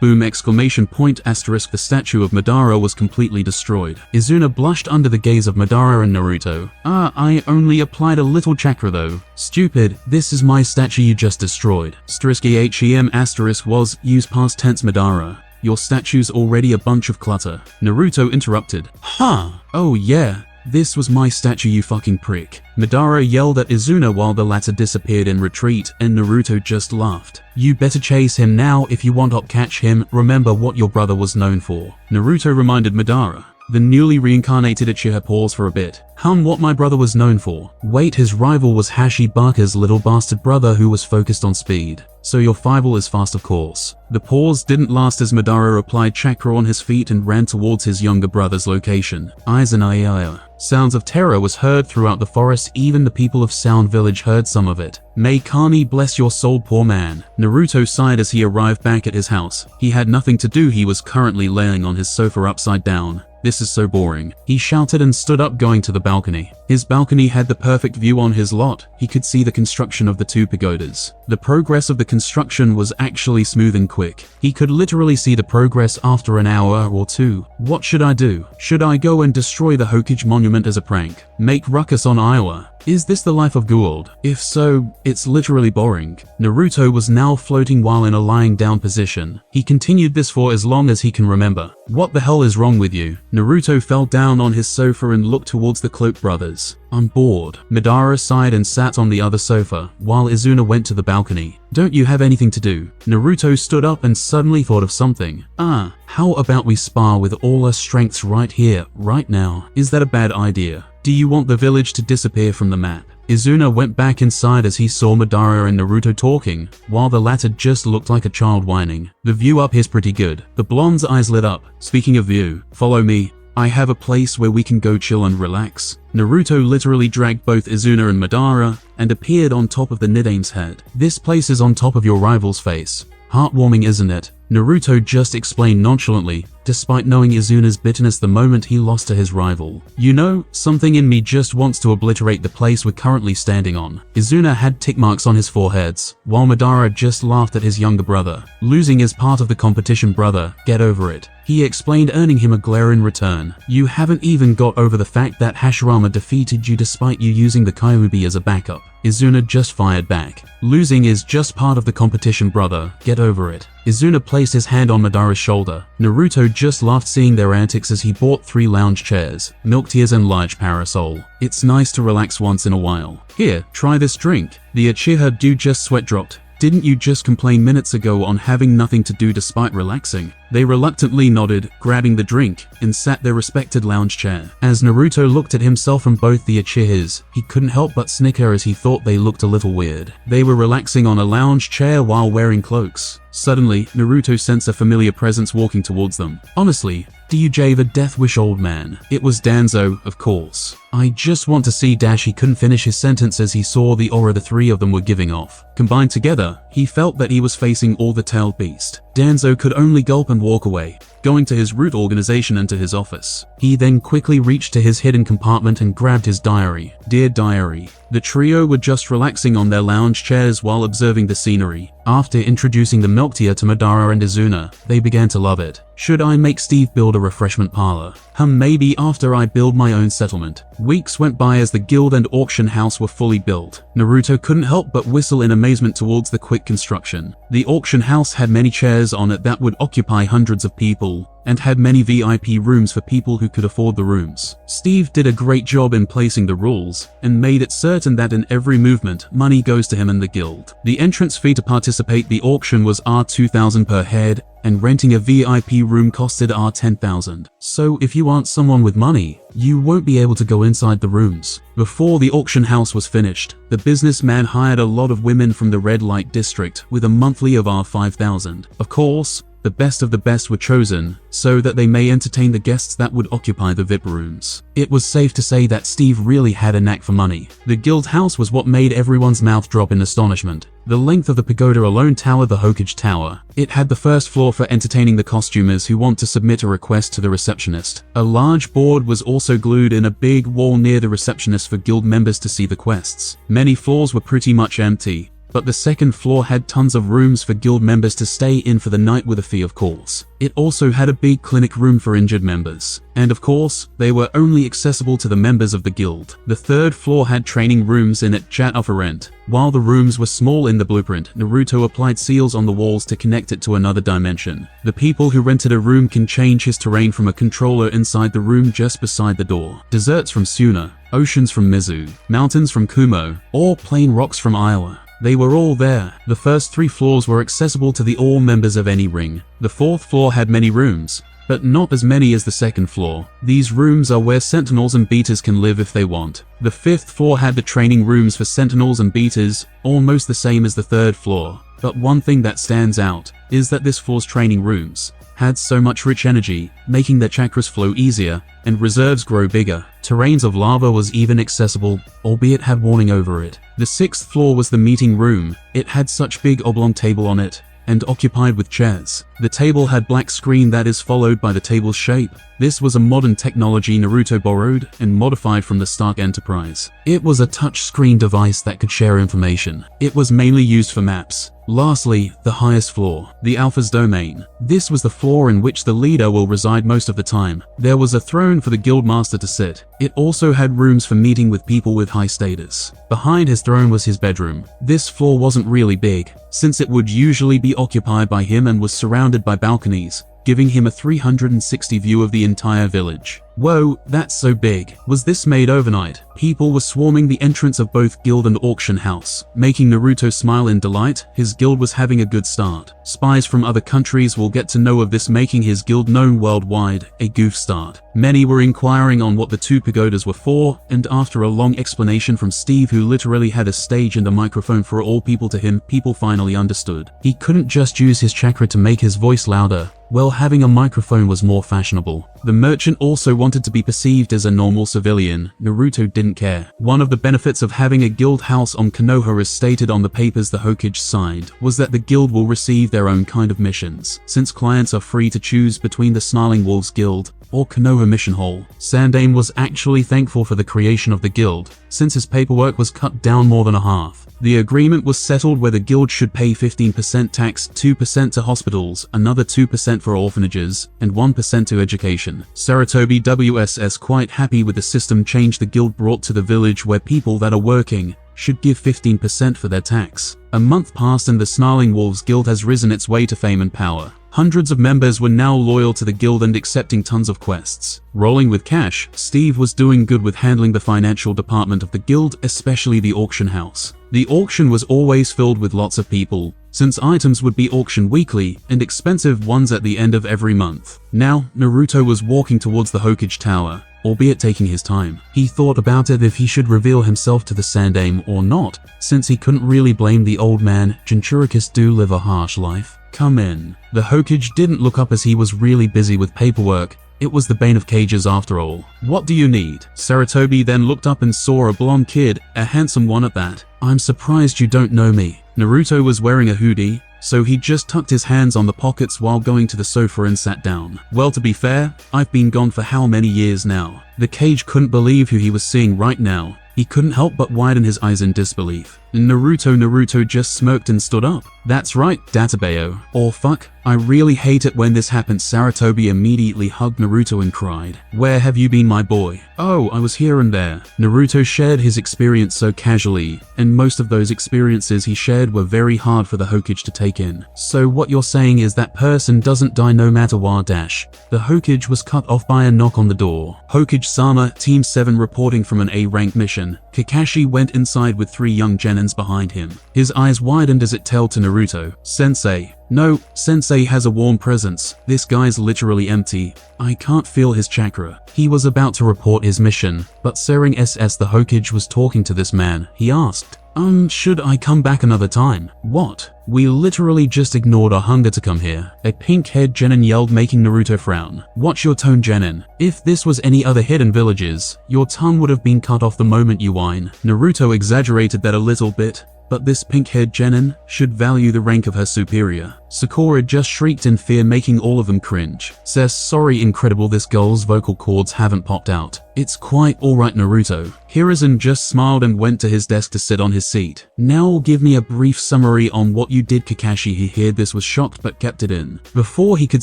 *boom exclamation point asterisk. The statue of Madara was completely destroyed. Izuna blushed under the gaze of Madara and Naruto. I only applied a little chakra though. Stupid, this is my statue you just destroyed. *hem asterisk was, use past tense Madara. Your statue's already a bunch of clutter. Naruto interrupted. Huh, oh yeah. This was my statue, you fucking prick. Madara yelled at Izuna while the latter disappeared in retreat, and Naruto just laughed. You better chase him now if you want to catch him. Remember what your brother was known for. Naruto reminded Madara. The newly reincarnated Uchiha paused for a bit. What my brother was known for? Wait, his rival was Hashibaka's little bastard brother who was focused on speed. So your rival is fast, of course. The pause didn't last as Madara applied chakra on his feet and ran towards his younger brother's location. Aizanaya. Sounds of terror was heard throughout the forest. Even the people of Sound Village heard some of it. May Kami bless your soul, poor man. Naruto sighed as he arrived back at his house. He had nothing to do. He was currently laying on his sofa upside down. This is so boring. He shouted and stood up, going to the balcony. His balcony had the perfect view on his lot. He could see the construction of the two pagodas. The progress of the construction was actually smooth and quick. He could literally see the progress after an hour or two. What should I do? Should I go and destroy the Hokage monument as a prank? Make ruckus on Iowa? Is this the life of Gould? If so, it's literally boring. Naruto was now floating while in a lying down position. He continued this for as long as he can remember. What the hell is wrong with you? Naruto fell down on his sofa and looked towards the Cloak brothers. I'm bored. Madara sighed and sat on the other sofa, while Izuna went to the balcony. Don't you have anything to do? Naruto stood up and suddenly thought of something. How about we spar with all our strengths right here, right now? Is that a bad idea? Do you want the village to disappear from the map? Izuna went back inside as he saw Madara and Naruto talking, while the latter just looked like a child whining. The view up here's pretty good. The blonde's eyes lit up. Speaking of view, follow me. I have a place where we can go chill and relax. Naruto literally dragged both Izuna and Madara and appeared on top of the Nidame's head. This place is on top of your rival's face. Heartwarming, isn't it? Naruto just explained nonchalantly, despite knowing Izuna's bitterness the moment he lost to his rival. You know, something in me just wants to obliterate the place we're currently standing on. Izuna had tick marks on his foreheads, while Madara just laughed at his younger brother. Losing is part of the competition, brother. Get over it. He explained, earning him a glare in return. You haven't even got over the fact that Hashirama defeated you despite you using the Kyuubi as a backup. Izuna just fired back. Losing is just part of the competition, brother. Get over it. Izuna placed his hand on Madara's shoulder. Naruto just laughed seeing their antics as he bought 3 lounge chairs, milk tears and large parasol. It's nice to relax once in a while. Here, try this drink. The Uchiha dude just sweat dropped. Didn't you just complain minutes ago on having nothing to do despite relaxing? They reluctantly nodded, grabbing the drink, and sat their respected lounge chair. As Naruto looked at himself from both the Uchihas, he couldn't help but snicker as he thought they looked a little weird. They were relaxing on a lounge chair while wearing cloaks. Suddenly, Naruto sensed a familiar presence walking towards them. Honestly, do you jave a death wish, old man? It was Danzo, of course. I just want to see He couldn't finish his sentence as he saw the aura the 3 of them were giving off. Combined together, he felt that he was facing all the tailed beast. Danzo could only gulp and walk away, going to his root organization and to his office. He then quickly reached to his hidden compartment and grabbed his diary. Dear diary. The trio were just relaxing on their lounge chairs while observing the scenery. After introducing the milk tea to Madara and Izuna, they began to love it. Should I make Steve build a refreshment parlor? Maybe after I build my own settlement. Weeks went by as the guild and auction house were fully built. Naruto couldn't help but whistle in amazement towards the quick construction. The auction house had many chairs on it that would occupy hundreds of people, and had many VIP rooms for people who could afford the rooms. Steve did a great job in placing the rules, and made it certain that in every movement, money goes to him and the guild. The entrance fee to participate the auction was R$2,000 per head, and renting a VIP room costed R$10,000. So if you aren't someone with money, you won't be able to go inside the rooms. Before the auction house was finished, the businessman hired a lot of women from the red light district with a monthly of R$5,000. Of course, the best of the best were chosen, so that they may entertain the guests that would occupy the VIP rooms. It was safe to say that Steve really had a knack for money. The guild house was what made everyone's mouth drop in astonishment. The length of the pagoda alone towered the Hokage Tower. It had the first floor for entertaining the costumers who want to submit a request to the receptionist. A large board was also glued in a big wall near the receptionist for guild members to see the quests. Many floors were pretty much empty, but the second floor had tons of rooms for guild members to stay in for the night with a fee, of course. It also had a big clinic room for injured members. And of course, they were only accessible to the members of the guild. The third floor had training rooms in it for rent. While the rooms were small in the blueprint, Naruto applied seals on the walls to connect it to another dimension. The people who rented a room can change his terrain from a controller inside the room just beside the door. Deserts from Suna, oceans from Mizu, mountains from Kumo, or plain rocks from Iowa. They were all there. The first 3 floors were accessible to the all members of any ring. The 4th floor had many rooms, but not as many as the 2nd floor. These rooms are where sentinels and beaters can live if they want. The 5th floor had the training rooms for sentinels and beaters, almost the same as the 3rd floor. But one thing that stands out is that this floor's training rooms had so much rich energy, making their chakras flow easier and reserves grow bigger. Terrains of lava was even accessible, albeit had warning over it. The 6th floor was the meeting room. It had such big oblong table on it, and occupied with chairs. The table had black screen that is followed by the table's shape. This was a modern technology Naruto borrowed and modified from the Stark Enterprise. It was a touch-screen device that could share information. It was mainly used for maps. Lastly, the highest floor, the Alpha's domain. This was the floor in which the leader will reside most of the time. There was a throne for the guild master to sit. It also had rooms for meeting with people with high status. Behind his throne was his bedroom. This floor wasn't really big, since it would usually be occupied by him and was surrounded by balconies, giving him a 360 view of the entire village. Whoa, that's so big. Was this made overnight? People were swarming the entrance of both guild and auction house, making Naruto smile in delight. His guild was having a good start. Spies from other countries will get to know of this, making his guild known worldwide, a goof start. Many were inquiring on what the two pagodas were for, and after a long explanation from Steve, who literally had a stage and a microphone for all people to him, people finally understood. He couldn't just use his chakra to make his voice louder. Well, having a microphone was more fashionable. The merchant also wanted to be perceived as a normal civilian. Naruto didn't care. One of the benefits of having a guild house on Konoha, as stated on the papers the Hokage signed, was that the guild will receive their own kind of missions. Since clients are free to choose between the Snarling Wolves Guild or Konoha Mission Hall, Sandaime was actually thankful for the creation of the guild, since his paperwork was cut down more than a half. The agreement was settled where the guild should pay 15% tax, 2% to hospitals, another 2% for orphanages, and 1% to education. Sarutobi WSS quite happy with the system change the guild brought to the village, where people that are working should give 15% for their tax. A month passed and the Snarling Wolves Guild has risen its way to fame and power. Hundreds of members were now loyal to the guild and accepting tons of quests. Rolling with cash, Steve was doing good with handling the financial department of the guild, especially the auction house. The auction was always filled with lots of people, since items would be auctioned weekly and expensive ones at the end of every month. Now, Naruto was walking towards the Hokage Tower, albeit taking his time. He thought about it if he should reveal himself to the Sandaime or not, since he couldn't really blame the old man. Jinchurikis do live a harsh life. Come in. The Hokage didn't look up as he was really busy with paperwork. It was the bane of cages after all. What do you need? Sarutobi then looked up and saw a blonde kid, a handsome one at that. I'm surprised you don't know me. Naruto was wearing a hoodie, so he just tucked his hands on the pockets while going to the sofa and sat down. Well, to be fair, I've been gone for how many years now? The Cage couldn't believe who he was seeing right now. He couldn't help but widen his eyes in disbelief. Naruto just smirked and stood up. That's right, Databeo. Oh fuck, I really hate it when this happens. Sarutobi immediately hugged Naruto and cried, "Where have you been, my boy?" "Oh, I was here and there." Naruto shared his experience so casually, and most of those experiences he shared were very hard for the Hokage to take in. "So what you're saying is that person doesn't die no matter what dash." The Hokage was cut off by a knock on the door. Hokage-sama, Team 7 reporting from an A-rank mission. Kakashi went inside with 3 young genins behind him. His eyes widened as it told to Naruto, "Sensei." "No, Sensei has a warm presence. This guy's literally empty. I can't feel his chakra." He was about to report his mission, but Sering SS the Hokage was talking to this man. He asked, Should I come back another time?" "What? We literally just ignored our hunger to come here." A pink-haired genin yelled, making Naruto frown. "Watch your tone, genin. If this was any other hidden villages, your tongue would have been cut off the moment you whine." Naruto exaggerated that a little bit, but this pink-haired genin should value the rank of her superior. Sakura just shrieked in fear, making all of them cringe. Says, "Sorry, incredible, this girl's vocal cords haven't popped out." "It's quite alright, Naruto." Hiruzen just smiled and went to his desk to sit on his seat. "Now give me a brief summary on what you did, Kakashi." He heard this, was shocked but kept it in. Before he could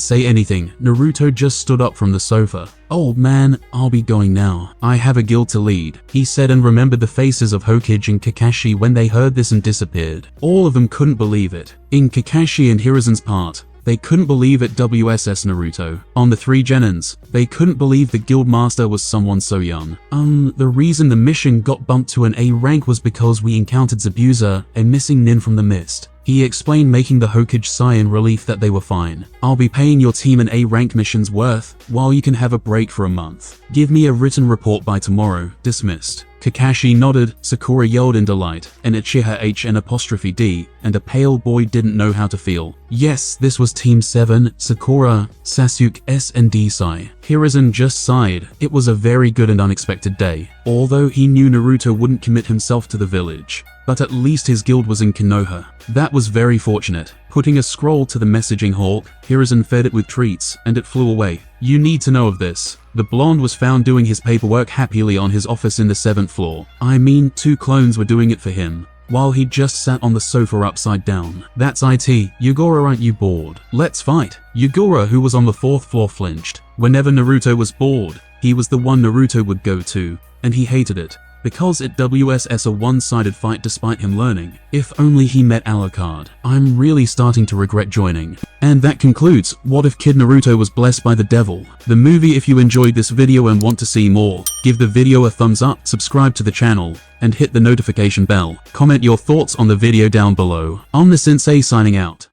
say anything, Naruto just stood up from the sofa. "Old man, I'll be going now. I have a guild to lead," he said, and remembered the faces of Hokage and Kakashi when they heard this and disappeared. All of them couldn't believe it. In Kakashi and Hiruzen's part, they couldn't believe it. WSS Naruto. On the 3 genins, they couldn't believe the guild master was someone so young. The reason the mission got bumped to an A rank was because we encountered Zabuza, a missing nin from the mist. He explained, making the Hokage sigh in relief that they were fine. "I'll be paying your team an A-rank mission's worth, while you can have a break for a month. Give me a written report by tomorrow." Dismissed. Kakashi nodded, Sakura yelled in delight, and Uchiha HN''D, and a pale boy didn't know how to feel. Yes, this was Team 7, Sakura, Sasuke S and D sigh. Hiruzen just sighed. It was a very good and unexpected day, although he knew Naruto wouldn't commit himself to the village. but at least his guild was in Konoha. That was very fortunate. Putting a scroll to the messaging hawk, Hiruzen fed it with treats, and it flew away. You need to know of this. The blonde was found doing his paperwork happily on his office in the 7th floor. I mean, 2 clones were doing it for him, while he just sat on the sofa upside down. That's it. Yugura, aren't you bored? Let's fight. Yugura, who was on the 4th floor, flinched. Whenever Naruto was bored, he was the one Naruto would go to, and he hated it, because it was a one-sided fight despite him learning. If only he met Alucard. I'm really starting to regret joining. And that concludes What If Kid Naruto Was Blessed by the Devil, the movie. If you enjoyed this video and want to see more, give the video a thumbs up, subscribe to the channel, and hit the notification bell. Comment your thoughts on the video down below. I'm the Sensei signing out.